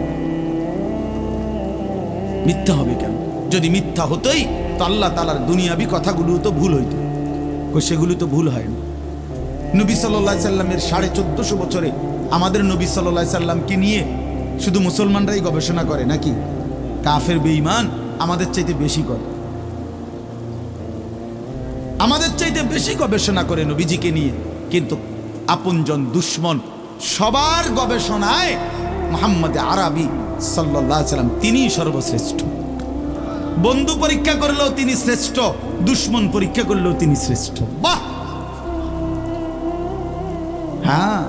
Speaker 1: মিথ্যা হবে কেন? যদি মিথ্যা হতোই তো আল্লাহ তাআলার দুনিয়াবি কথাগুলো তো ভুল হইতো, সেগুলো তো ভুল হয় না। নবী সাল্লাল্লাহু আলাইহি সাল্লামের 1450 বছরে আমাদের নবী সাল্লাল্লাহু আলাইহি সাল্লামকে নিয়ে শুধু মুসলমানরাই গবেষণা করে নাকি? কাফের বেঈমান আমাদের চাইতে বেশি করে, আমাদের চাইতে বেশি গবেষণা করে নবীজিকে নিয়ে, কিন্তু আপনজন দুশ্মন সবার গবেষণায় মুহাম্মদ আরবি সাল্লাল্লাহু আলাইহি সাল্লাম তিনিই সর্বশ্রেষ্ঠ। বন্ধু পরীক্ষা করলেও তিনি শ্রেষ্ঠ, দুশ্মন পরীক্ষা করলেও তিনি শ্রেষ্ঠ। বাহ! হ্যাঁ,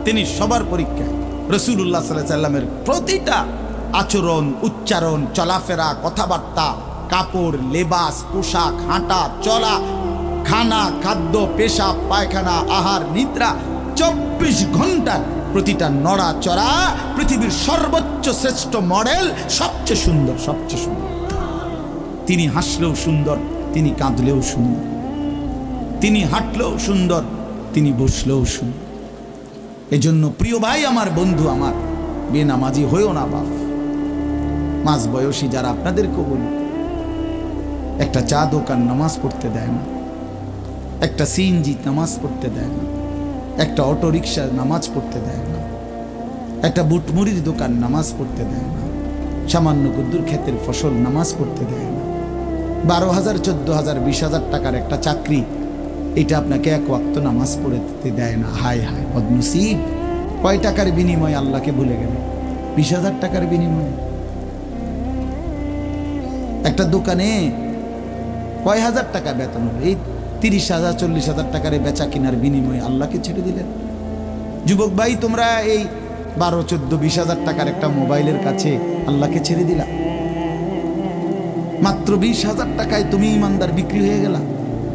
Speaker 1: তিনি সবার পরীক্ষা। রাসূলুল্লাহ সাল্লাল্লাহু আলাইহি সাল্লামের প্রতিটা আচরণ, উচ্চারণ, চলাফেরা, কথাবার্তা, কাপড়, লেবাস, পোশাক, হাঁটা চলা, খানা, খাদ্য, পেশাব, পায়খানা, আহার, নিদ্রা, 24 ঘন্টার প্রতিটা নড়াচড়া পৃথিবীর সর্বোচ্চ শ্রেষ্ঠ মডেল, সবচেয়ে সুন্দর, সবচেয়ে সুন্দর। তিনি হাসলেও সুন্দর, তিনি কাঁদলেও সুন্দর, তিনি হাঁটলেও সুন্দর, তিনি বসলেও সুন্দর। এজন্য প্রিয় ভাই আমার, বন্ধু আমার, বেনামাজি হইও না বাপ। মাঝ বয়সী যারা, আপনাদেরকেও বলি, একটা চা দোকান নামাজ পড়তে দেয় না, একটা সিএনজি নামাজ পড়তে দেয় না, একটা অটো রিক্সা নামাজ পড়তে দেয় না, একটা বুটমুড়ির দোকান নামাজ পড়তে দেয় না, সামান্য কুদ্দুর ক্ষেতের ফসল নামাজ পড়তে দেয় না। 12,000, 14,000, 20,000 টাকার একটা চাকরি, এটা আপনাকে এক ওয়াক্ত নামাজ পড়তে দেয় না। হায় হায় বদনসিব! কয় টাকার বিনিময়ে আল্লাহকে ভুলে গেল? 20,000 টাকার বিনিময়ে। একটা দোকানে কয় হাজার টাকা বেতন হলো, এই 30,000, 40,000 টাকার বেচা কিনার বিনিময়ে আল্লাহকে ছেড়ে দিলেন। যুবক ভাই, তোমরা এই 12, 14, 20,000 টাকার একটা মোবাইলের কাছে আল্লাহকে ছেড়ে দিলা। মাত্র 20,000 টাকায় তুমি ইমানদার বিক্রি হয়ে গেলা।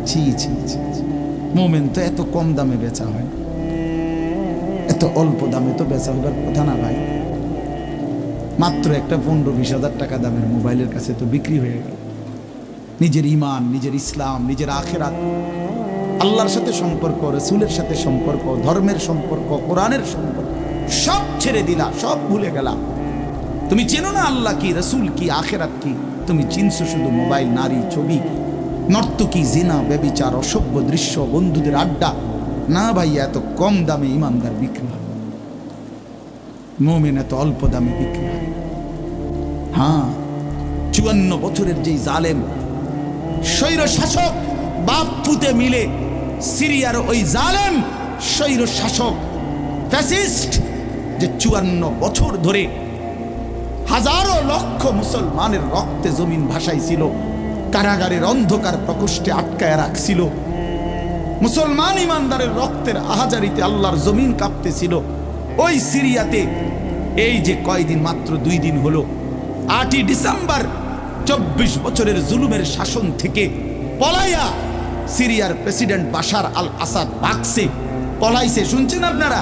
Speaker 1: ছি ছি ছি! মোমেন তো এত কম দামে বেচা হয়, এত অল্প দামে তো বেচা হবার কথা না ভাই। মাত্র একটা 15-20,000 টাকা দামের মোবাইলের কাছে তো বিক্রি হয়ে গেল। নিজের ইমান, নিজের ইসলাম, নিজের আখেরাত, আল্লাহর সাথে সম্পর্ক, রাসূলের সাথে সম্পর্ক, ধর্মের সম্পর্ক, কোরআনের সম্পর্ক সব ছেড়ে দিলা, সব ভুলে গেলা। তুমি চেনো না আল্লাহ কি, রাসূল কি, আখেরাত কি। তুমি চিনছো শুধু মোবাইল, নারী, ছবি, নর্তকী, জিনা, ব্যভিচার, অসভ্য দৃশ্য, বন্ধুদের আড্ডা। না ভাইয়া, এত কম দামে ইমানদার বিক্রি হয়, মুমিন এত অল্প দামে বিক্রি হয়। হ্যাঁ, 54 বছরের যেই জালেম স্বৈর শাসক বাপ পুতে মিলে, সিরিয়ার ওই জালেম স্বৈর শাসক ফ্যাসিস্ট, যে 54 বছর ধরে হাজারো লক্ষ মুসলমানের রক্তে জমিন ভাসাইছিল, কারাগারের অন্ধকার প্রকোষ্ঠে আটকায় রাখছিল, মুসলমান ইমানদারের রক্তের আহাজারিতে আল্লাহর জমিন কাঁপতেছিল। ওই সিরিয়াতে এই যে কয়দিন, মাত্র 2 দিন হলো, 8ই ডিসেম্বর 24 বছরের জুলুমের শাসন থেকে পলাইয়া সিরিয়ার প্রেসিডেন্ট বাশার আল আসাদ ভাগছে, পলাইছে। শুনছেন আপনারা?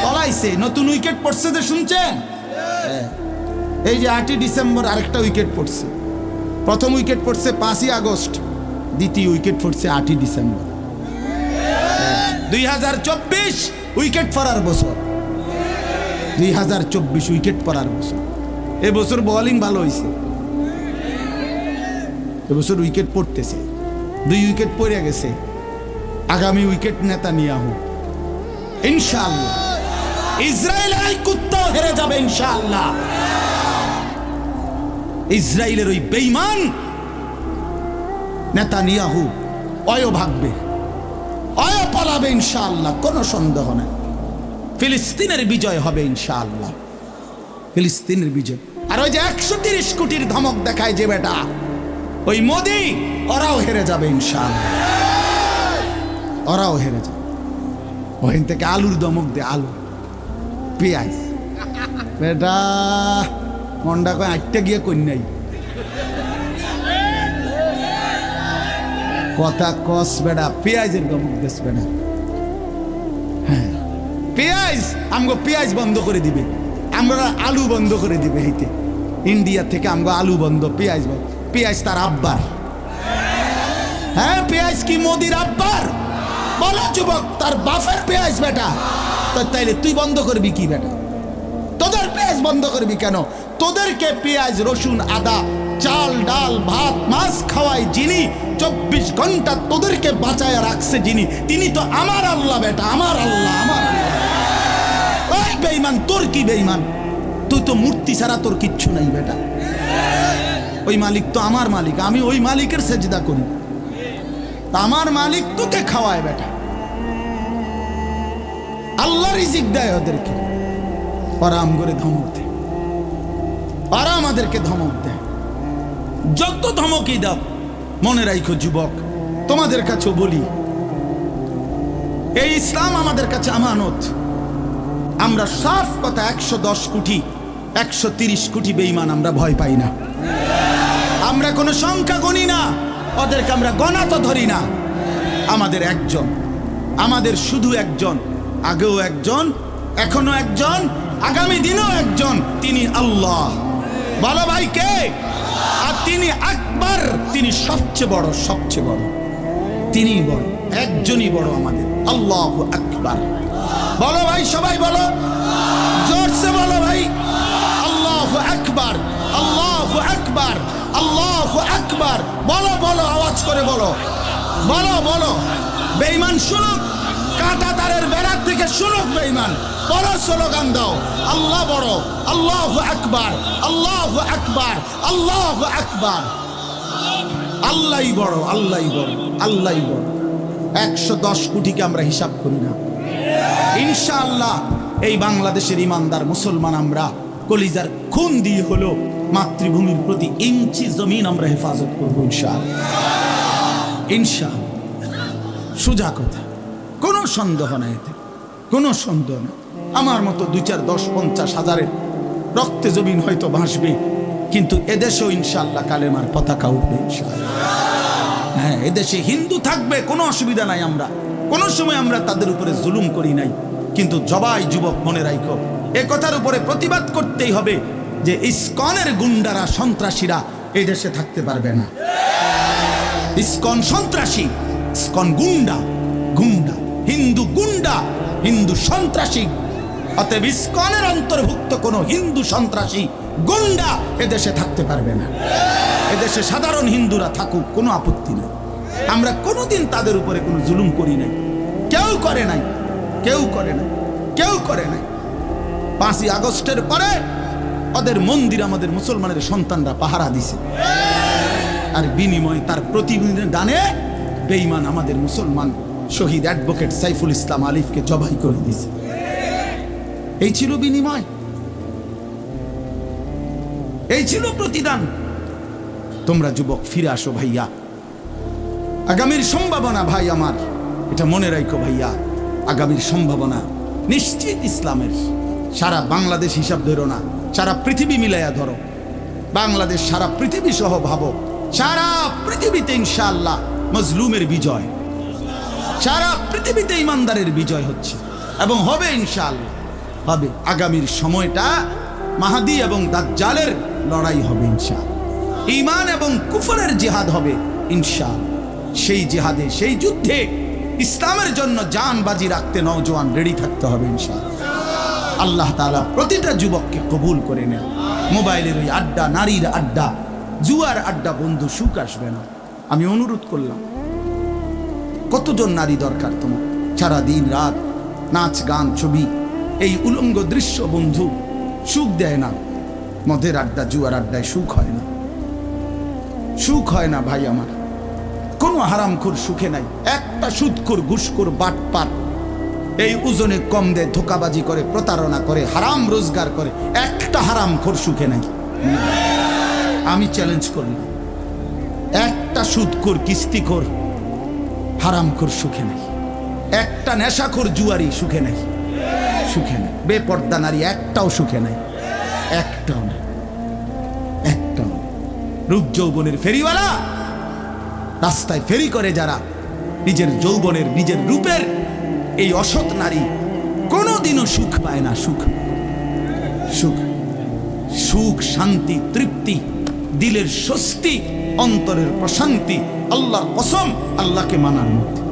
Speaker 1: পলাইছে। নতুন উইকেট পড়ছে যে, শুনছেন? এই যে 8ই ডিসেম্বর আরেকটা উইকেট পড়ছে। প্রথম উইকেট পড়ছে 5ই আগস্ট, দ্বিতীয় উইকেট পড়ছে 8ই ডিসেম্বর। 2024 উইকেট পড়ার বছর, 2024 উইকেট পড়ার বছর। এবছর বোলিং ভালো হয়েছে, এবছর উইকেট পড়তেছে। 2 উইকেট পড়ে গেছে। আগামী উইকেট নেতানিয়াহু, ইনশাআল্লাহ। ইসরায়েলের এই কুত্তাও হেরে যাবে ইনশাআল্লাহ। ইসরায়েলের ওই বেঈমান নেতানিয়াহু অয় ভাগবে, অয় পালাবে ইনশাআল্লাহ, কোনো সন্দেহ নেই। ফিলিস্তিনের বিজয় হবে ইনশাআল্লাহ, ফিলিস্তিনের বিজয়। আর ওই যে 130 কোটির ধমক দেখায় যে বেটা, ওই মোদি, ওরাও হেরে যাবে ইনশাআল্লাহ, ওরাও হেরে যাবে। ওখান থেকে আলুর ধমক দে, আলু, পেঁয়াজ। বেটা মন্ডা কয় 8টা গিয়ে কন্যাই কথা কস বেটা, পেঁয়াজের ধমক দেশ বেটা। হ্যাঁ, পেঁয়াজ, আমগো পেঁয়াজ বন্ধ করে দিবে, আমরা আলু বন্ধ করে দিবে। হইতে ইন্ডিয়া থেকে আমগো আলু বন্ধ, পেঁয়াজ বন্ধ। পেঁয়াজ তার আব্বার। হ্যাঁ, পেঁয়াজ কি মোদির আব্বার? বলো যুবক, তার বাপের পেঁয়াজ বেটা। তো তাইলে তুই বন্ধ করবি কি বেটা? তোদের পেঁয়াজ বন্ধ করবি কেন? তোদেরকে পেঁয়াজ, রসুন, আদা, চাল, ডাল, ভাত, মাছ খাওয়াই যিনি, 24 ঘন্টা তোদেরকে বাঁচায় রাখছে যিনি, তিনি তো আমার আল্লাহ বেটা, আমার আল্লাহ, আমার আল্লাহ। ওই বেঈমান, তোর কি বেঈমান? তুই তো মূর্তি ছাড়া তোর কিচ্ছু নাই বেটা। ওই মালিক তো আমার মালিক, আমি ওই মালিকের সেজদা করি। আমার মালিক তোকে খাওয়ায় বেটা, আল্লাহ রিজিক দেয় ওদেরকে। ওরা আম করে ধমক দেয়, ওরা আমাদেরকে ধমক দেয়। যত ধমকই দাও, মনে রাখো যুবক, তোমাদের কাছেও বলি, এই ইসলাম আমাদের কাছে আমানত। আমরা সাফ কথা, 110 কোটি 130 কোটি বেঈমান আমরা ভয় পাই না। আমরা কোনো সংখ্যা গণি না, ওদেরকে আমরা গণা তো ধরি না। আমাদের একজন, আমাদের শুধু একজন, আগেও একজন, এখনো একজন, আগামী দিনেও একজন, তিনি আল্লাহ। বলো ভাই কে? আর তিনি আকবার, তিনি সবচেয়ে বড়, সবচেয়ে বড়, তিনি বড়, একজনই বড় আমাদের, আল্লাহু আকবার। বলো ভাই, সবাই বলো, জোরসে বলো ভাই, আল্লাহু আকবার, আল্লাহু আকবার, আল্লাহু আকবার। বলো বলো, আওয়াজ করে বলো, বলো বলো। বেঈমান শুনুক, কাঁটা তারের বেড়ার থেকে শুনুক বেঈমান। বড় স্লোগান দাও, আল্লাহ বড়, আল্লাহু আকবার, আল্লাহু আকবার, আল্লাহু আকবার। আল্লাহই বড়, আল্লাহই বড়, আল্লাহই বড়। 110 কোটিকে আমরা হিসাব করি না। ইনশাআল্লাহ এই বাংলাদেশের ইমানদার মুসলমান আমরা কলিজার খুন দিয়ে হলো মাতৃভূমির প্রতি ইঞ্চি জমিন আমরা হেফাজত করবো ইনশাআল্লাহ, ইনশাআল্লাহ। সোজা কথা, কোনো সন্দেহ নাই এতে, কোনো সন্দেহ নেই। আমার মতো 2, 4, 10, 50 হাজারের রক্তে জমিন হয়তো ভাসবে, কিন্তু এদেশেও ইনশাআল্লাহ কালেমার পতাকা উঠবে ইনশাআল্লাহ। হ্যাঁ, এদেশে হিন্দু থাকবে, কোনো অসুবিধা নাই। আমরা কোনো সময় আমরা তাদের উপরে জুলুম করি নাই, কিন্তু জবাই যুবক মনে রাখো, এ কথার উপরে প্রতিবাদ করতেই হবে যে ইসকনের গুন্ডারা, সন্ত্রাসীরা এই দেশে থাকতে পারবে না। ইসকন সন্ত্রাসী, ইসকন গুন্ডা, গুন্ডা, হিন্দু গুন্ডা, হিন্দু সন্ত্রাসী। অতএব ইসকনের অন্তর্ভুক্ত কোন হিন্দু সন্ত্রাসী গুন্ডা এদেশে থাকতে পারবে না। এদেশে সাধারণ হিন্দুরা থাকুক, কোনো আপত্তি নেই। আমরা কোনোদিন তাদের উপরে কোনো জুলুম করি নাই, কেউ করে নাই, কেউ করে নাই, কেউ করে নাই। 5ই আগস্টের পরে ওদের মন্দির আমাদের মুসলমানের সন্তানরা পাহারা দিছে, আর বিনিময়ে তার প্রতিদিনের দানে বেঈমান আমাদের মুসলমান শহীদ অ্যাডভোকেট সাইফুল ইসলাম আলিফকে জবাই করে দিছে। এই ছিল বিনিময়, এই ছিল প্রতিদান। তোমরা যুবক ফিরে আসো ভাইয়া, আগামীর সম্ভাবনা ভাই আমার, এটা মনে রাখো ভাইয়া, আগামীর সম্ভাবনা নিশ্চিত ইসলামের। সারা বাংলাদেশ হিসাব ধরো না, সারা পৃথিবী মিলাইয়া ধরো। বাংলাদেশ সারা পৃথিবী সহ ভাবো, সারা পৃথিবীতে ইনশাআল্লাহ মজলুমের বিজয়, সারা পৃথিবীতে ইমানদারের বিজয় হচ্ছে এবং হবে ইনশাআল্লাহ, হবে। আগামীর সময়টা মাহাদি এবং দাজ্জালের লড়াই হবে ইনশাআল্লাহ। ঈমান এবং কুফরের জিহাদ হবে ইনশাআল্লাহ। সেই জিহাদে, সেই যুদ্ধে ইসলামের জন্য জান বাজি রাখতে নওজোয়ান রেডি থাকতে হবে ইনশাআল্লাহ। আল্লাহ তাআলা প্রতিটা যুবককে কবুল করে নেন। মোবাইলের ওই আড্ডা, নারীর আড্ডা, জুয়ার আড্ডা বন্ধু, সুখ আসবে না। আমি অনুরোধ করলাম, কতজন নারী দরকার তোমার? সারা দিন রাত নাচ গান ছবি, এই উলঙ্গ দৃশ্য বন্ধু সুখ দেয় না। মদের আড্ডা, জুয়ার আড্ডায় সুখ হয় না, সুখ হয় না ভাই আমার। কোনো হারামখোর সুখে নাই। একটা সুদখোর, ঘুষখোর, বাটপার, এই ওজনে কম দেয়, ধোকাবাজি করে, প্রতারণা করে, হারাম রোজগার করে, একটা হারামখোর সুখে নাই। আমি চ্যালেঞ্জ করলাম, একটা সুদখোর, কিস্তিখোর, হারামখোর সুখে নাই। একটা নেশাখোর জুয়ারি সুখে নাই, সুখে নাই। বেপর্দা নারী একটাও সুখে নাই, একটাও না, একটাও। রূপ যৌবনের ফেরিওয়ালা, রাস্তায় ফেরি করে যারা, নিজের যৌবনের, নিজের রূপের এই অসৎ নারী কোনোদিনও সুখ পায় না। সুখ, সুখ, সুখ, শান্তি, তৃপ্তি, দিলের স্বস্তি, অন্তরের প্রশান্তি আল্লাহর কসম আল্লাহকে মানার মধ্যে,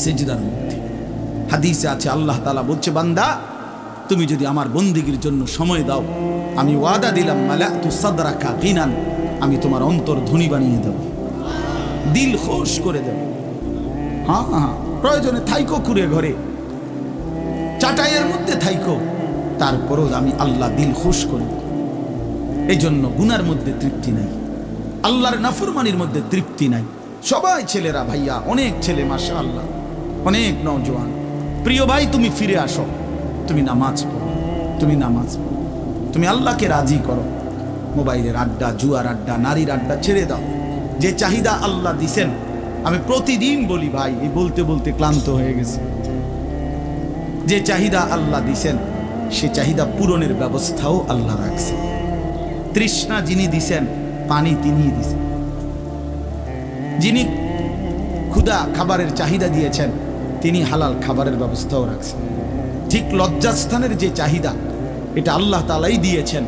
Speaker 1: সিজদার মধ্যে। হাদিসে আছে, আল্লাহ তাআলা বলছে, বান্দা তুমি যদি আমার বন্দেগীর জন্য সময় দাও, আমি ওয়াদা দিলাম, মালাতু সাদরাকা গিনান, আমি তোমার অন্তর ধনী বানিয়ে দেব, দিল খুশ করে দেব। হ্যাঁ হ্যাঁ, প্রয়োজনে থাইকো কুড়ে ঘরে, চাটাইয়ের মধ্যে থাইকো, তারপরও আমি আল্লাহ দিল খুশ করে দেব। এই জন্য গুনার মধ্যে তৃপ্তি নাই, আল্লাহর নাফরমানির মধ্যে তৃপ্তি নাই। সবাই ছেলেরা, ভাইয়া, অনেক ছেলে মাশাআল্লাহ, অনেক নওজোয়ান। প্রিয় ভাই, তুমি ফিরে আসো, তুমি নামাজ পড়ো, তুমি নামাজ পড়ো, তুমি আল্লাহকে রাজি করো। মোবাইলের আড্ডা, জুয়ার আড্ডা, নারীর আড্ডা ছেড়ে দাও। যে চাহিদা আল্লাহ দিছেন, আমি প্রতিদিন বলি ভাই, এই বলতে বলতে ক্লান্ত হয়ে গেছে। যে চাহিদা আল্লাহ দিছেন, সে চাহিদা পূরণের ব্যবস্থাও আল্লাহ রাখছে। তৃষ্ণা যিনি দিছেন, পানি তিনিই দিছেন। যিনি ক্ষুধা, খাবারের চাহিদা দিয়েছেন, তিনি হালাল খাবারের ব্যবস্থাও রাখছেন। ঠিক লজ্জাস্থানের যে চাহিদা, এটা আল্লাহ তাআলাই দিয়েছেন,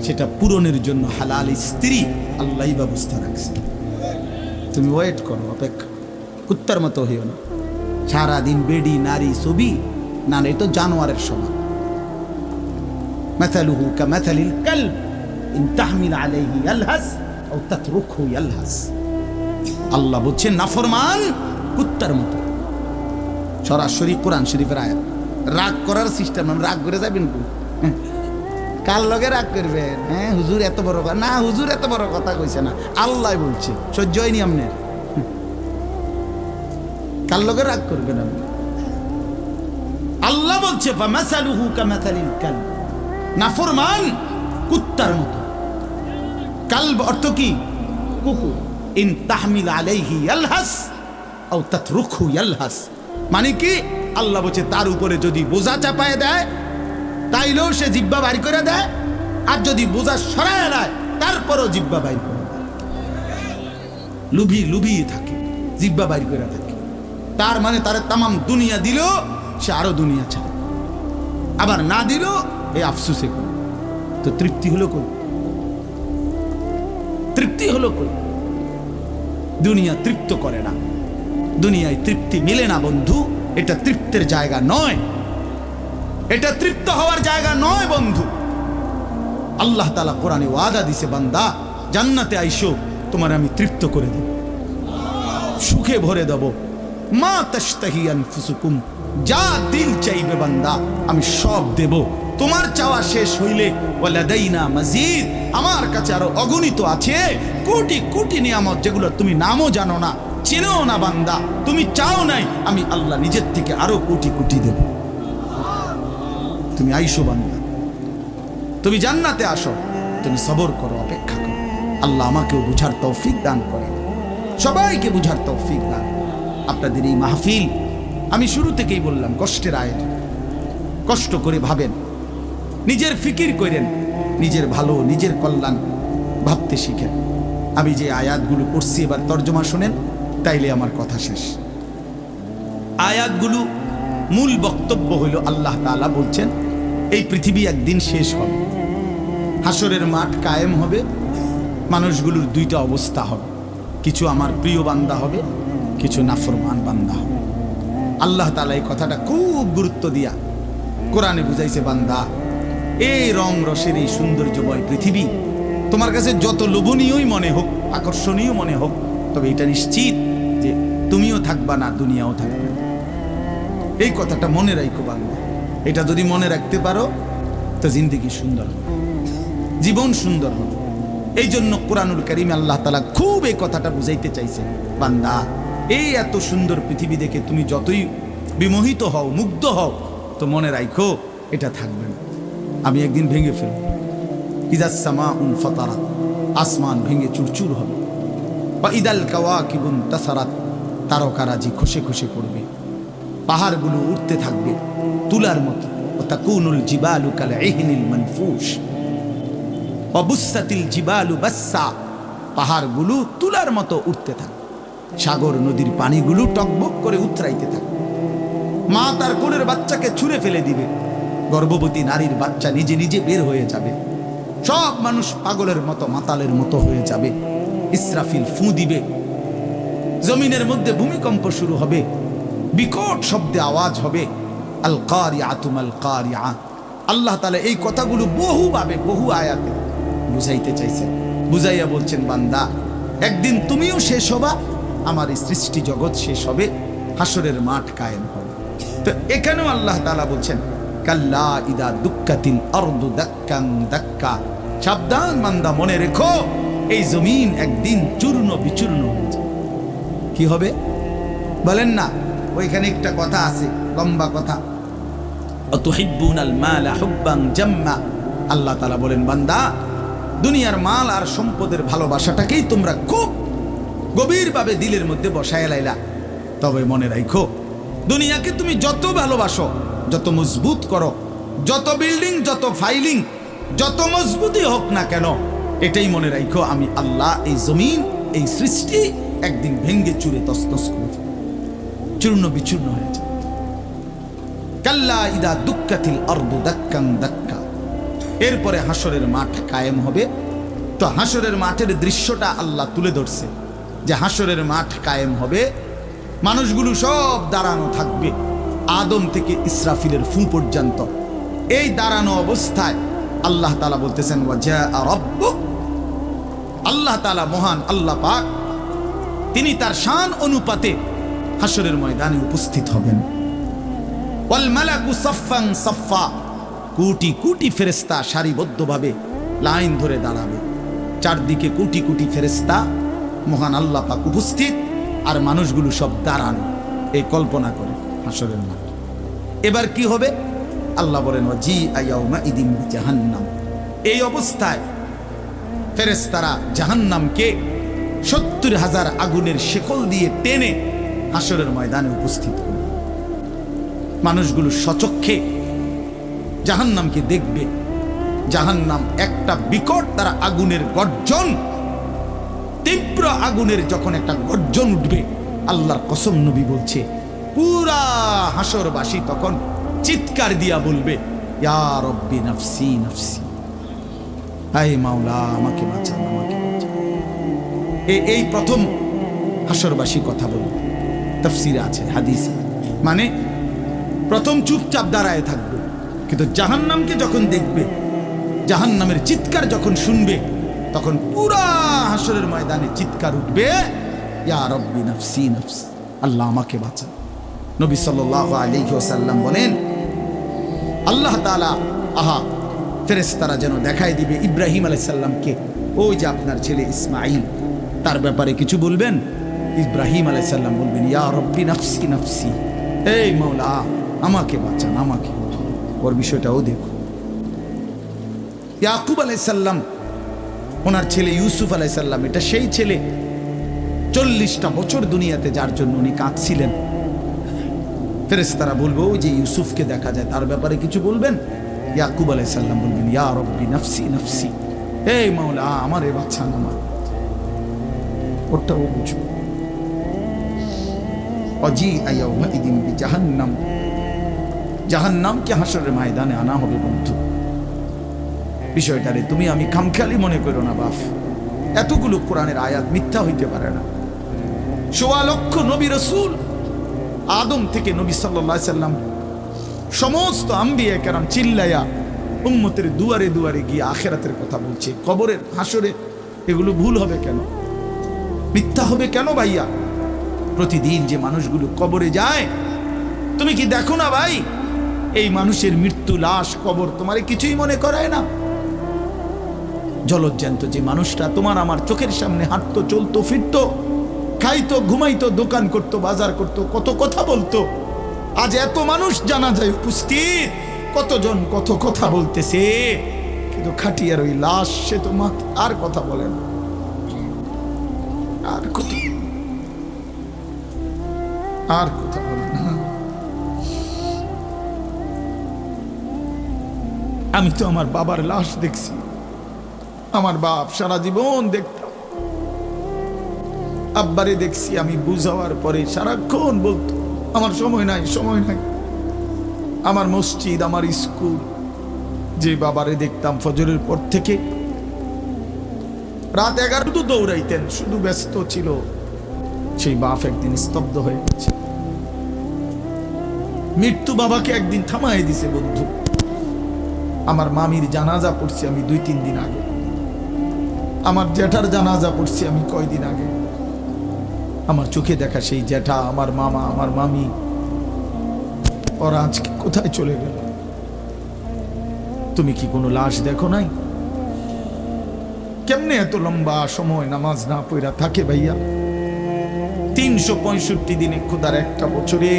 Speaker 1: সেটা পূরণের জন্য হালাল স্ত্রী আল্লাহই ব্যবস্থা রাখছেন। তুমি ওয়েট করো, অপেক্ষা, কুত্তার মতো হইও না। সারাদিন বেডি, নারী, ছবি, না, এই তো জানোয়ারের সমান। মাথালুহু কামাথালিল কালব ইন তাহমিল আলাইহি ইয়ালহাস আও তাতরুকহু ইয়ালহাস। আল্লাহ বলছেন, নাফরমান কুত্তার মতো। সরাসরি কোরআন শরীফের আয়াত। রাগ করার সিস্টেম, রাগ করে যাবেন কার লগে রাগ করবেন? হ্যাঁ, হুজুর এত বড় কথা না, হুজুর এত বড় কথা কইছে না, আল্লাহ বলছে। সহ্য হয়নি আপনার? কার লগে রাগ করবেন আপনি? আল্লাহ বলছে, ফামাসালুহু কামাসালিল কালব, নাফরমান কুত্তার মতো। কালব অর্থ কি? কুকুর। ইন তাহমিল আলাইহি ইয়ালহাস আও তাতরুকহু ইয়ালহাস, মানে কি? আল্লাহ বলছে, তার উপরে যদি বোঝা চাপায় দেয়, তাইলেও সে জিহ্বা বাইর করে দেয়, আর যদি বোঝা সরায় দেয়, তারপরও জিহ্বা বাইর করে দেয়। লুভিয়ে থাকে, জিহ্বা বাইর করে থাকে। তার মানে তার তামাম দুনিয়া দিলেও সে আরো দুনিয়া ছাড়ে, আবার না দিলেও এই আফসুসে করে। তো তৃপ্তি হলো কই? তৃপ্তি হলো কই? দুনিয়া তৃপ্ত করে না, দুনিয়ায় তৃপ্তি মিলে না বন্ধু। এটা তৃপ্তের জায়গা নয়, এটা তৃপ্ত হওয়ার জায়গা নয় বন্ধু। আল্লাহ তাআলা কোরআনে ওয়াদা দিছে, বান্দা জান্নাতে আইসো, তোমার আমি তৃপ্ত করে দেব, সুখে ভরে দেব। মা তাশতাহি আনফুসুকুম, যা দিল চাইবে বান্দা আমি সব দেব। তোমার চাওয়া শেষ হইলে ওয়ালাদাইনা মাজিদ, আমার কাছে আরো অগণিত আছে কোটি কোটি নিয়ামত, যেগুলো তুমি নামও জানো না, চেনো না বান্দা। তুমি চাও নাই, আমি আল্লাহ নিজের থেকে আরো কোটি কোটি দেব। তুমি আইসো বান্দা, তুমি জান্নাতে আসো, তুমি সবর করো, অপেক্ষা করো। আল্লাহ আমাকেও বুঝার তৌফিক দান করেন, সবাইকে বুঝার তৌফিক দান। আপনাদের এই মাহফিল, আমি শুরু থেকেই বললাম, কষ্টের আয়োজন। কষ্ট করে ভাবেন, নিজের ফিকির করেন, নিজের ভালো নিজের কল্যাণ ভাবতে শিখেন। আমি যে আয়াতগুলো পড়ছি এবার তর্জমা শোনেন, তাইলে আমার কথা শেষ। আয়াতগুলো মূল বক্তব্য হইল আল্লাহ তাআলা বলছেন এই পৃথিবী একদিন শেষ হবে, হাসরের মাঠ কায়েম হবে, মানুষগুলোর দুইটা অবস্থা হবে, কিছু আমার প্রিয় বান্দা হবে, কিছু নাফরমান বান্দা হবে। আল্লাহ তাআলা এই কথাটা খুব গুরুত্ব দিয়া কোরআনে বুঝাইছে, বান্দা এই রং রসের এই সৌন্দর্যময় পৃথিবী তোমার কাছে যত লোভনীয়ই মনে হোক, আকর্ষণীয় মনে হোক, তবে এটা নিশ্চিত যে তুমিও থাকবা না, দুনিয়াও থাকবে না। এই কথাটা মনে রাখো বান্দা, এটা যদি মনে রাখতে পারো তো জিন্দেগি সুন্দর হবে, জীবন সুন্দর হবে। এই জন্য কোরআনুল কারীমে আল্লাহ তাআলা খুব এই কথাটা বুঝাইতে চাইছে, বান্দা এই এত সুন্দর পৃথিবী দেখে তুমি যতই বিমোহিত হও, মুগ্ধ হও, তো মনে রাখো এটা থাকবে না, আমি একদিন ভেঙে ফেলব। ইদাস সামাউন ফাতারাত, আসমান ভেঙে চুরচুর হবে। বা ইদাল কাওয়াকিবুন তাসারাত, তারকারাজি খসে খসে পড়বে, পাহাড়গুলো উঠতে থাকবে তুলার মতো। ওয়া তাকুনুল জিবালু কাল ইহনিল মানফুশ ওয়া বুসাতিল জিবালু বাসসা, পাহাড়গুলো তুলার মতো উঠতে থাকবে, সাগর নদীর পানিগুলো টকবক করে উতরাইতে থাকবে। মা তার কোলের বাচ্চাকে ছুঁড়ে ফেলে দিবে, গর্ভবতী নারীর বাচ্চা নিজে নিজে বের হয়ে যাবে, সব মানুষ পাগলের মতো মাতালের মতো হয়ে যাবে। ইসরাফিল ফু দিবে, জমিনের মধ্যে ভূমিকম্প শুরু হবে, বিকট শব্দে আওয়াজ হবে, আল কারিআতু মাল কারিআ। আল্লাহ তাআলা এই কথাগুলো বহুভাবে বহু আয়াতে বুঝাইতে চাইছেন, বুঝাইয়া বলছেন, বান্দা একদিন তুমিও শেষ হবা, আমার এই সৃষ্টি জগৎ শেষ হবে, হাসরের মাঠ কায়েম হবে। তো এখানেও আল্লাহ তাআলা বলছেন, কাল্লা ইদা দুক্কাতিল আরদু দাক্কান দাক্কা, সাবধান বান্দা, মনে রেখো এই জমিন একদিন চূর্ণ বিচূর্ণ হয়ে যাবে। কি হবে বলেন না? ওইখানে একটা কথা আছে, লম্বা কথা, অতুহিব্বুনাল মালা হুব্বান জাম্মা। আল্লাহ তাআলা বলেন, বান্দা দুনিয়ার মাল আর সম্পদের ভালোবাসাটাকেই তোমরা খুব গভীরভাবে দিলের মধ্যে বসায় লাইলা। তবে মনে রাখো, দুনিয়াকে তুমি যত ভালোবাসো, যত মজবুত করো, যত বিল্ডিং, যত ফাইলিং, যত মজবুতই হোক না কেন, এটাই মনে রাখো আমি আল্লাহ এই জমিন, এই সৃষ্টি একদিন ভেঙ্গে চুরে তছনছ করে ফেলব, চূর্ণ বিচূর্ণ হয়ে যাবে। কাল্লা ইদা দুক্কাতিল আরদু দাক্কান দাক্কা। এরপরে হাসরের মাঠ কায়েম হবে। তো হাসরের মাঠের দৃশ্যটা আল্লাহ তুলে ধরছে যে হাসরের মাঠ কায়েম হবে, মানুষগুলো সব দাঁড়ানো থাকবে, আদম থেকে ইসরাফিলের ফু পর্যন্ত। এই দাঁড়ানো অবস্থায় আল্লাহ তাআলা বলতেছেন, ওয়াজা রাব্বুক, আল্লাহ তাআলা মহান আল্লাহ পাক, তিনি তার শান অনুপাতে হাসরের ময়দানে উপস্থিত হবেন। ওয়াল মালাকু সাফফান সাফফা, কোটি কোটি ফেরেশতা সারিবদ্ধভাবে লাইন ধরে দাঁড়াবে, চারদিকে কোটি কোটি ফেরেশতা, মহান আল্লাহ পাক উপস্থিত, আর মানুষগুলো সব দাঁড়ানো। এই কল্পনা করে হাসরের মাঠ। এবার কি হবে? আল্লাহ বলেন, ওয়াজি আয়াউমা ইদিন জাহান্নাম। এই অবস্থায় ফেরেশতারা জাহান্নামকে ৭০,০০০ আগুনের শেকল দিয়ে টেনে হাসরের ময়দানে উপস্থিত হবে। মানুষগুলো সচক্ষে জাহান্নামকে দেখবে। জাহান্নাম একটা বিকট তারা আগুনের গর্জন, তীব্র আগুনের যখন একটা গর্জন উঠবে, আল্লাহর কসম নবী বলছে, পুরা হাসরবাসী তখন চিৎকার দিয়া বলবে, ইয়া রব্বি নাফসি নাফসি, হায় মাওলা আমাকে বাঁচান, আমাকে বাঁচান। এই প্রথম হাসরবাসী কথা বলবে, তাফসিরে আছে, হাদিস, মানে প্রথম চুপচাপ দাঁড়ায় থাকবে, কিন্তু জাহান্নামকে যখন দেখবে, জাহান্নামের চিৎকার যখন শুনবে, তখন পুরা হাসরের ময়দানে চিৎকার উঠবে, ইয়া রব্বি নাফসি নাফসি, আল্লাহ আমাকে বাঁচান। নবী সাল্লাল্লাহু আলাইহি ওয়াসাল্লাম বলেন, আল্লাহ তাআলা ফেরেশতারা যেন দেখাই দিবে ইব্রাহিম আলাইহিস সালামকে, ওই যে আপনার ছেলে ইসমাঈল, তার ব্যাপারে কিছু বলবেন। ইব্রাহিম আলাইহিস সালাম বলবেন, ইয়া রব্বি নাফসি নাফসি, এই মাওলা আমাকে বাঁচান, আমাকে। ওর বিষয়টাও দেখো। ইয়াকুব আলাইহিস সালাম, ওনার ছেলে ইউসুফ আলাইহিস সালাম, এটা সেই ছেলে 40টা বছর দুনিয়াতে যার জন্য উনি কাঁদছিলেন। ফেরেশতারা বলবো ওই যে ইউসুফকে দেখা যায় তার ব্যাপারে কিছু বলবেন? ইয়াকুব আলাইহিস সালাম বলবেন, ইয়া রব্বি নাফসি নাফসি, এই মাওলা আমার এই বাচ্চা নামা, ওটা ও বুঝো। অজি আয়াউমা ইদিন বিজাহান্নাম, জাহান্নামকে হাসরের ময়দানে আনা হবে বন্ধু। বিষয়টারে তুমি আমি খামখেয়ালি মনে করো না বাপ, এতগুলো কোরআনের আয়াত মিথ্যা হইতে পারে না। ১৬ লক্ষ নবী রাসূল, আদম থেকে নবী সাল্লাল্লাহু আলাইহি সাল্লাম, সমস্ত আম্বিয়া কেরাম চিল্লায়া উম্মতের দুয়ারে দুয়ারে গিয়ে আখিরাতের কথা বলছে, কবরের হাসরে। এগুলো ভুল হবে কেন, মিথ্যা হবে কেন ভাইয়া? প্রতিদিন যে মানুষগুলো কবরে যায়, তুমি কি দেখো না ভাই, এই মানুষের মৃত্যু, লাশ, কবর তোমারে কিছুই মনে করায় না? জলজ্জান্ত যে মানুষটা তোমার আমার চোখের সামনে হাঁটতো, চলতো, ফিরতো, খাইতো, ঘুমাইতো, দোকান করতো, বাজার করতো, কত কথা বলতো, আজ এত মানুষ জানা যায় উপস্থিত, কতজন কত কথা বলতেছে, কিন্তু খাটিয়ার ওই লাশ, সে তো আর কথা বলে না, আর কথা বলে না। আমি তো আমার বাবার লাশ দেখছি, আমার বাপ সারা জীবন দেখতাম, আব্বারে দেখছি আমি বুঝাওয়ার পরে সারাক্ষণ বলতো আমার সময় নাই, সময় নাই। আমার মসজিদ, আমার স্কুল, যে বাবারে দেখতাম ফজরের পর থেকে রাত 11 তো দৌড়াইতেন, শুধু ব্যস্ত ছিল, সেই বাপ একদিন স্তব্ধ হয়ে গেছে। মৃত্যু বাবাকে একদিন থামাই দিছে বন্ধু। আমার মামির জানাজা পড়ছি আমি 2-3 দিন আগে, আমার জ্যাঠার জানাজা পড়ছি আমি কয়দিন আগে। আমার চোখে দেখা সেই জ্যাঠা, আমার মামা, আমার মামি, ওরা আজকে কোথায় চলে গেল? তুমি কি কোনো লাশ দেখো নাই? কেমনে এত লম্বা সময় নামাজ না পড়া থাকে ভাইয়া? 365 দিনে খোদার একটা বছরে।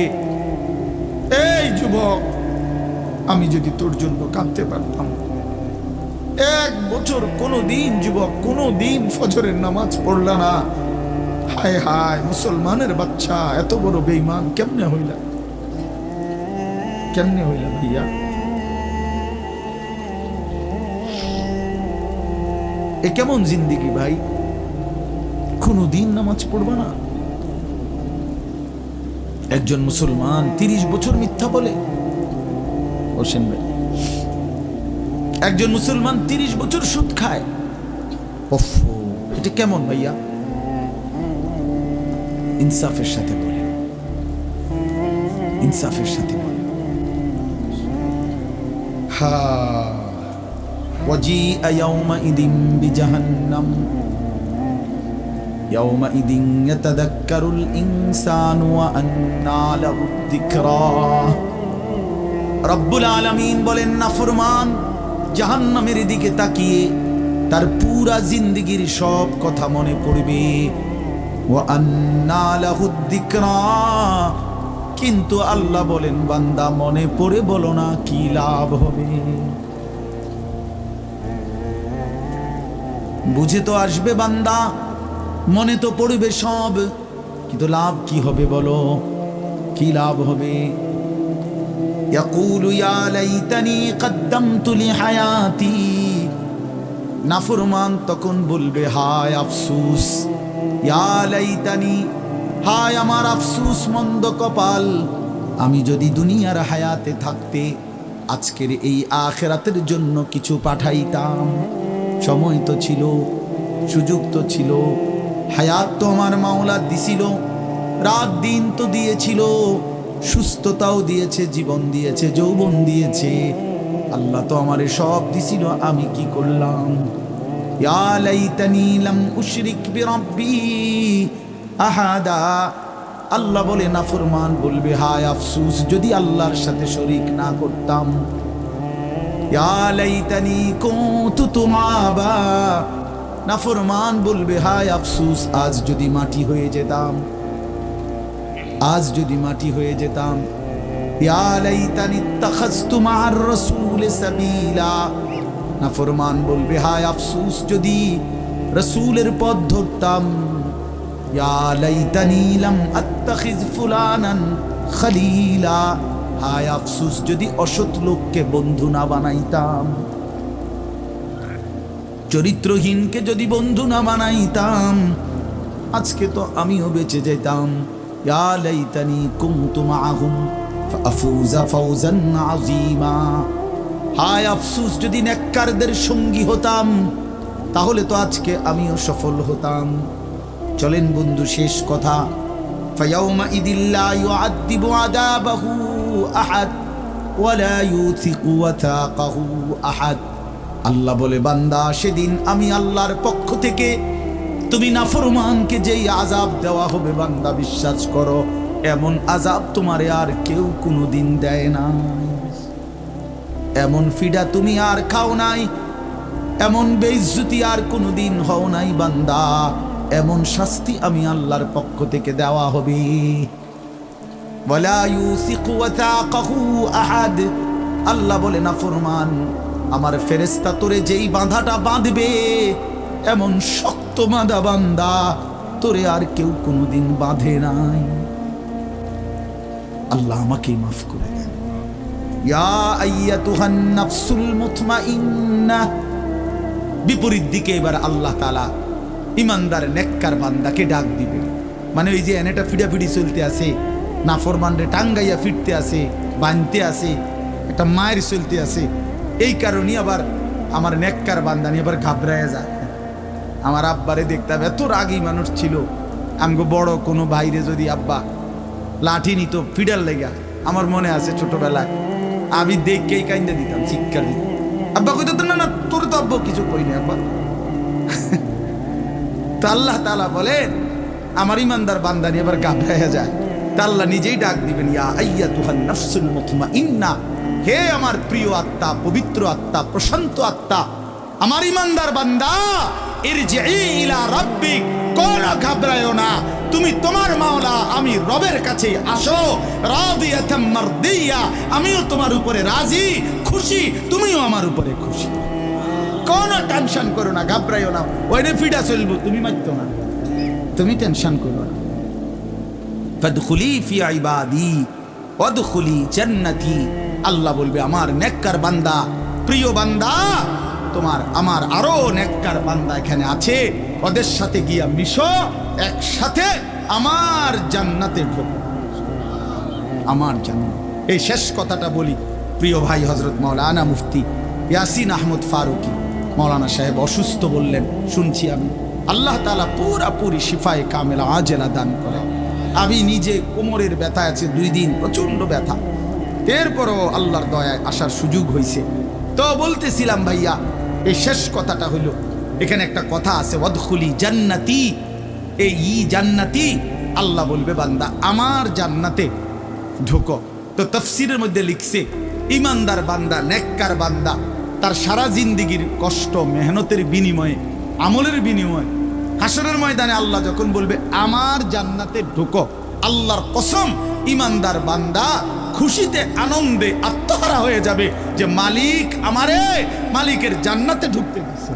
Speaker 1: এই যুবক, আমি যদি তোর জন্য কাঁদতে পারতাম, 1 বছর কোনোদিন যুবক, কোনোদিন ফজরের নামাজ পড়লা না, হায় হায় মুসলমানের বাচ্চা, এত বড় বেঈমান কেমনে হইলা? কেমনে হইলা ভাইয়া? এ কেমন জিন্দিগি ভাই? কোনোদিন নামাজ পড়বা না? একজন মুসলমান 30 বছর মিথ্যা বলে। হোসেন ভাই, একজন মুসলমান 30 বছর সুদ খায়। এটা কেমন ভাইয়া? ইনসাফের সাথে বলে, ইনসাফের সাথে বলে। হা ওয়াজিআ ইয়াউমাইদিন বিজাহান্নাম ইয়াউমাইদিন ইয়াতাযাক্কারুল ইনসানু ওয়া আন্না লাহু যিকরা। রব্বুল আলামিন বলেন, নাফরমান জাহান্নামের দিকে তাকিয়ে তার পুরা জিন্দেগীর সব কথা মনে পড়বে। ওয়া আন্না লাহু যিকরা, কিন্তু আল্লাহ বলেন, বান্দা মনে পড়ে বলো না, কি লাভ হবে? বুঝে তো আসবে বান্দা, মনে তো পড়বে সব, কিন্তু লাভ কি হবে বলো? কি লাভ হবে? ইয়াকুলু ইয়া লাইতানি কদ্দামতু লিহায়াতি, নাফরমান তখন বলবে, হায় আফসোস, ইয়া লাইতানি, হায় আমার আফসোস, মন্দ কপাল, আমি যদি দুনিয়ার হায়াতে থাকতে আজকের এই আখিরাতের জন্য কিছু পাঠাইতাম। সময় তো ছিল, সুযোগ তো ছিল, হায়াত তো আমার মাওলা দিছিল, রাত দিন তো দিয়েছিল, সুস্থতাও দিয়েছে, জীবন দিয়েছে, যৌবন দিয়েছে, আল্লাহ তো আমারে সব দিছিল, আমি কি করলাম? ইয়া লাইতানি লাম উশরিক বিরাব্বি আহাদা, আল্লাহ বলে, নাফরমান বলবে, হায় আফসোস, যদি আল্লাহর সাথে শরীক না করতাম। ইয়া লাইতানি কুনতু তুরাবা, নাফরমান বলবে, হায় আফসোস, আজ যদি মাটি হয়ে যেতাম, আজ যদি মাটি হয়ে যেতাম। ইয়া লাইতানি ইত্তাখাযতু মা'আর রাসূল সাবিলা, নাফরমান বলবে, হায় আফসোস, যদি রাসূলের পথ ধরতাম। ইয়া লাইতানি লাম আত্তাখিজ ফুলানান খলিলা, হায় আফসোস যদি অসৎ লোককে বন্ধু না বানাইতাম, চরিত্রহীনকে যদি বন্ধু না বানাইতাম, আজকে তো আমিও বেঁচে যেতাম। ইয়া লাইতানি কুনতু মাআহুম ফাফুজা ফাওজান আযীমা, হায় আফসোস যদি নেককারদের সঙ্গী হতাম, তাহলে তো আজকে আমিও সফল হতাম। চলেন বন্ধু, শেষ কথা, ফায়াউমা ইদিল্লা ইউআযিবু আযাবাহু আহাদ ওয়ালা ইউথিকু ওয়াথাকাহু আহাদ। আল্লাহ বলে, বান্দা সেদিন আমি আল্লাহর পক্ষ থেকে তুমি নাফরমানকে যেই আযাব দেওয়া হবে, বান্দা বিশ্বাস করো এমন আযাব তোমারে আর কেউ কোনোদিন দেয় না। এমন ফিডা তুমি আর খাও নাই, এমন বেইজ্জতি আর কোনোদিন হও নাই বান্দা, এমন শাস্তি আমি আল্লাহর পক্ষ থেকে দেওয়া হবে। ওয়ালা ইউসিকু ওয়াথাকাহু আহাদ, আল্লাহ বলে নাফরমান আমার ফেরেশতা তোরে যেই বাঁধাটা বাঁধবে, এমন শক্ত বাঁধা বান্দা তোরে আর কেউ কোনোদিন বাঁধে নাই। আল্লাহ আমাকে মাফ করে দেন। ইয়া আইয়াতুহান নাফসুল মুতমাইন্নাহ, বিপরীত দিকে এবার আল্লাহ তাআলা ইমানদার নেককার বান্দাকে ডাক দিবে। মানে ওই যে এনেটা ফিডাফিডি চলতে আছে, নাফরমানরে টাঙ্গাইয়া ফিরতে আছে, বাঁধতে আছে, একটা মায়ের চলতে আছে, এই কারণে আবার আমার নেককার বান্দা নিয়ে আবার ঘাবড়াইয়া যায়। আমার আব্বারে দেখতাম, এত রাগী মানুষ ছিল, আমগো বড় কোনো বাইরে যদি আব্বা লাঠি নিত ফিডার লেগা, আমার মনে আছে ছোটবেলায় আমি দেখকেই কাইন্দা দিতাম, চিৎকার দিতাম। আব্বা কইতো, না না তোর তো আব্বা কিছু করিনি আব্বা। তো আল্লাহ তাআলা বলেন আমার ইমানদার বান্দা নিয়ে আবার ঘাবড়াইয়া যায়, তা আল্লাহ নিজেই ডাক দিবেন, ইয়া আইয়াতুহান নাফসুল মুতমাইন্না, হে আমার প্রিয় আত্মা, পবিত্র আত্মা, প্রশান্ত আত্মা, আমার ইমানদার বান্দা, ইরজিই ইলা রাব্বিক, কোন ঘাবড়ায়ো না, তুমি তোমার মাওলা আমি রবের কাছে আসো, রাদিয়াতাম মারদিয়া, আমিও তোমার উপরে রাজি খুশি, তুমিও আমার উপরে খুশি। কোন টেনশন করো না, ঘাবড়াইও না, ওইনে ফিডা চলবো, তুমি মারতো না, তুমি টেনশন করো না। ফাদখুলি ফি ইবাদি ওয়াদখুলি জান্নাতি, আল্লাহ বলবে আমার নেককার বান্দা, প্রিয় বান্দা, তোমার আমার আরো নেককার বান্দা এখানে আছে, ওদের সাথে গিয়া মিশো, একসাথে আমার জান্নাতে ঢোকো, আমার জান্নাত। এই শেষ কথাটা বলি, প্রিয় ভাই হযরত মাওলানা মুফতি ইয়াসিন আহমদ ফারুকি মাওলানা সাহেব অসুস্থ বললেন, শুনছি আমি, আল্লাহ তাআলা পুরাপুরি শিফায়ে কামেলা আজেলা দান করে। আমি নিজে কোমরের ব্যথা আছে 2 দিন, প্রচন্ড ব্যথা, এরপরও আল্লাহর দয়ায় আসার সুযোগ হয়েছে। তো বলতেছিলাম ভাইয়া, এই শেষ কথাটা হইল, এখানে একটা কথা আছে, ওয়াদখুলি জান্নাতি, এই জান্নাতি, আল্লাহ বলবে বান্দা আমার জান্নাতে ঢোকো। তো তাফসীরের মধ্যে লিখছে, ইমানদার বান্দা, নেককার বান্দা, তার সারা জিন্দেগির কষ্ট মেহনতের বিনিময়ে, আমলের বিনিময়ে হাসরের ময়দানে আল্লাহ যখন বলবে আমার জান্নাতে ঢোকো, আল্লাহর কসম ইমানদার বান্দা খুশিতে আনন্দে আত্মহারা হয়ে যাবে যে মালিক আমারে মালিকের জান্নাতে ঢুকতে দিয়েছে।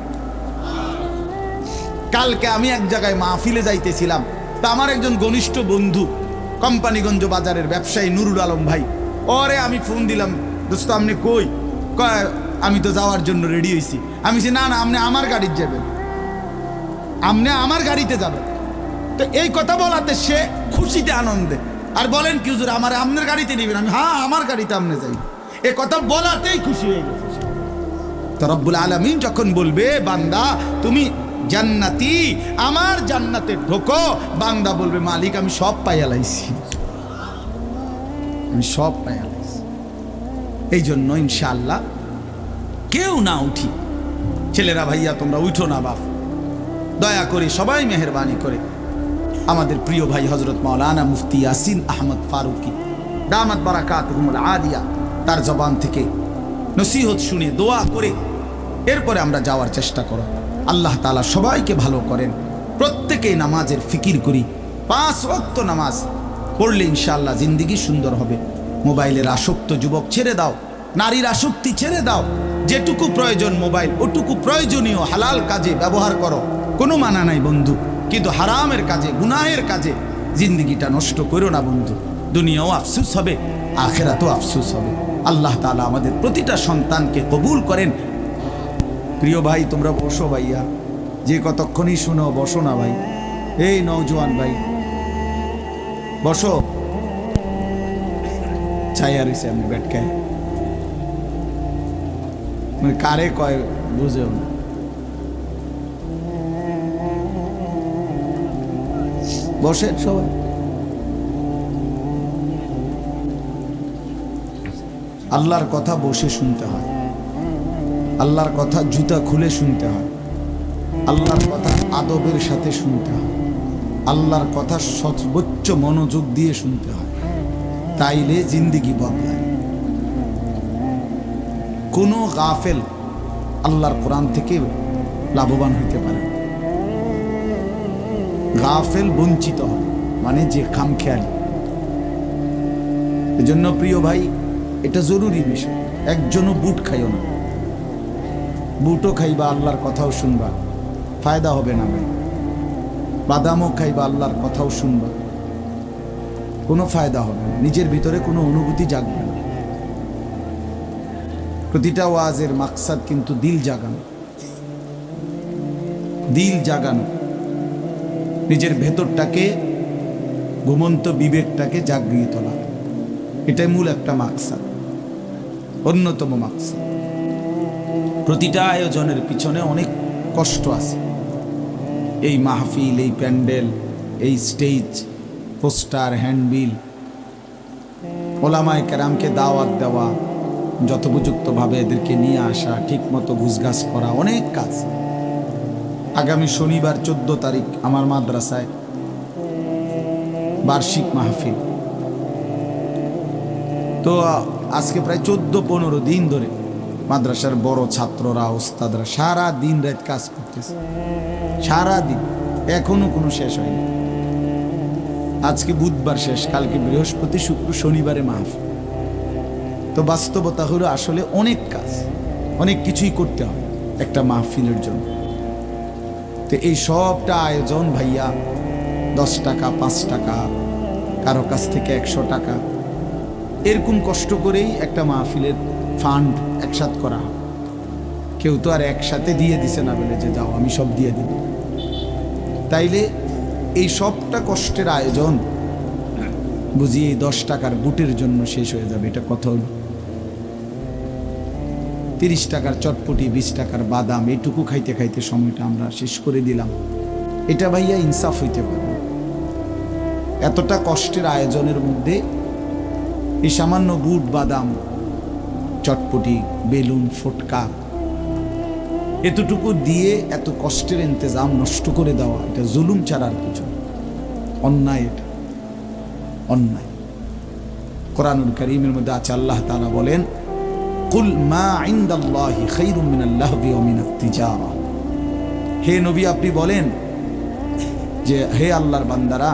Speaker 1: কালকে আমি এক জায়গায় মাহফিলে যাইতেছিলাম, তা আমার একজন ঘনিষ্ঠ বন্ধু কোম্পানিগঞ্জ বাজারের ব্যবসায়ী নুরুল আলম ভাই, ওরে আমি ফোন দিলাম, দোস্ত আপনি কই? কয় আমি তো যাওয়ার জন্য রেডি হয়েছি। আমি বলছি না না, আপনি আমার গাড়িতে যাবেন, আপনি আমার গাড়িতে যাবেন। তো এই কথা বলাতে সে খুশিতে আনন্দে, আর বলেন কি হুজুর আমার আপনার গাড়িতে নেবেন? আমি হ্যাঁ আমার গাড়িতে আপনি যাই, এ কথা বলাতেই খুশি হয়ে গেছে। তো রব্বুল আলামিন যখন বলবে বান্দা তুমি জান্নাতি, আমার জান্নাতে ঢোকো, বান্দা বলবে মালিক আমি সব পাইয়া লাইছি, আমি সব পাইয়া লাইছি। এই জন্য ইনশাআল্লাহ কেউ না উঠি, ছেলেরা ভাইয়া তোমরা উঠো না বাপ, দয়া করে সবাই মেহেরবানি করে আমাদের প্রিয় ভাই হযরত মাওলানা মুফতি ইয়াসিন আহমদ ফারুকি দামাত বারাকাতুহুমুল আলিয়া, তার জবান থেকে নসিহত শুনে দোয়া করে এরপরে আমরা যাওয়ার চেষ্টা করো। আল্লাহ তাআলা সবাইকে ভালো করেন, প্রত্যেকেই নামাজের ফিকির করি, 5 ওয়াক্ত নামাজ পড়লে ইনশাআল্লাহ জিন্দেগি সুন্দর হবে। মোবাইলের আসক্ত যুবক ছেড়ে দাও, নারীর আসক্তি ছেড়ে দাও, যেটুকু প্রয়োজন মোবাইল ওটুকু প্রয়োজনীয় হালাল কাজে ব্যবহার করো, কোনো মানা নাই বন্ধু। কিন্তু হারামের কাজে, গুনাহের কাজে জিন্দিগিটা নষ্ট করো না বন্ধু। দুনিয়াও আফসুস হবে, আখেরাতেও আফসুস হবে। আল্লাহ তাআলা আমাদের প্রতিটা সন্তানকে কবুল করেন। প্রিয় ভাই, তোমরা বসো ভাইয়া, যে কতক্ষণই শুনো বসো না ভাই। এই নওজোয়ান ভাই বসো, ছায়া রয়েছে আপনি ব্যাটকায়, মানে কারে কয় বুঝেও না। বসেন সবাই। আল্লাহর কথা বসে শুনতে হয়, আল্লাহর কথা জুতা খুলে শুনতে হয়, আল্লাহর কথা আদবের সাথে শুনতে হয়, আল্লাহর কথা সর্বোচ্চ মনোযোগ দিয়ে শুনতে হয়, তাইলে জিন্দিগি বদলায়। কোনো গাফেল আল্লাহর কোরআন থেকে লাভবান হইতে পারে, গাফেল বঞ্চিত হয়, মানে যে খামখেয়ালি। এজন্য প্রিয় ভাই, এটা জরুরি বিষয়। একজনও বুট খাইও না, বুটও খাইবা আল্লাহর কথাও শুনবা, ফায়দা হবে না ভাই। বাদামও খাইবা আল্লাহর কথাও শুনবা, কোনো ফায়দা হবে না, নিজের ভিতরে কোনো অনুভূতি জাগবে না। প্রতিটা ওয়াজের মাকসাদ কিন্তু দিল জাগানো, দিল জাগানো, নিজের ভেতরটাকে, ঘুমন্ত বিবেকটাকে জাগিয়ে তোলা, এটাই মূল একটা মাকসাদ, অন্যতম মাকসাদ। প্রতিটা আয়োজনের পিছনে অনেক কষ্ট আছে। এই মাহফিল, এই প্যান্ডেল, এই স্টেজ, পোস্টার, হ্যান্ডবিল, ওলামায়ে কেরামকে দাওয়াত দেওয়া, যথোপযুক্তভাবে এদেরকে নিয়ে আসা, ঠিক মতো গুছগাছ করা, অনেক কাজ। আগামী শনিবার 14 তারিখ আমার মাদ্রাসায় বার্ষিক মাহফিল। তো আজকে প্রায় 14-15 দিন ধরে মাদ্রাসার বড় ছাত্ররা, ওস্তাদরা সারা দিন রাত কাজ করতেছে, সারা দিন, এখনো কোনো শেষ হয়নি। আজকে বুধবার শেষ, কালকে বৃহস্পতি, শুক্র, শনিবারে মাহফিল। তো বাস্তবতা হলো আসলে অনেক কাজ, অনেক কিছুই করতে হয় একটা মাহফিলের জন্য। তো এই সবটা আয়োজন ভাইয়া 10 টাকা, 5 টাকা, কারো কাছ থেকে 100 টাকা, এরকম কষ্ট করেই একটা মাহফিলের ফান্ড একসাথ করা হয়। কেউ তো আর একসাথে দিয়ে দিছে না বলে যে যাও আমি সব দিয়ে দিব। তাইলে এই সবটা কষ্টের আয়োজন বুঝি এই 10 টাকার বুটের জন্য শেষ হয়ে যাবে, এটা কথা হলো। 30 টাকার চটপটি, 20 টাকার বাদাম, এইটুকু খাইতে খাইতে সময়টা আমরা শেষ করে দিলাম। এটা ভাইয়া ইনসাফ হইতে পারে। এতটা কষ্টের আয়োজনের মধ্যে এই সামান্য বুট, বাদাম, চটপটি, বেলুন, ফটকা, এতটুকু দিয়ে এত কষ্টের ইন্তজাম নষ্ট করে দেওয়া, এটা জুলুম ছাড়ার কিছু, অন্যায়, এটা অন্যায়। কোরআনুল কারীমের মধ্যে আছে, আল্লাহ তাআলা বলেন, কুল মা ইনদাল্লাহি খায়রুম মিনাল লাহবি ওয়া মিনাত তিজারা। হে নবী, আপনি বলেন যে হে আল্লাহর বান্দারা,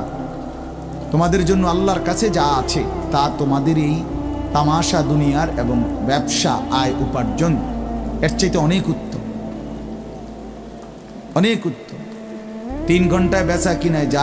Speaker 1: তোমাদের জন্য আল্লাহর কাছে যা আছে তা তোমাদের এই তামাশা দুনিয়ার এবং ব্যবসা, আয় উপার্জন, এর চাইতে অনেক উত্তম, অনেক উত্তম। 3 ঘন্টায় বেচা কিনায় যা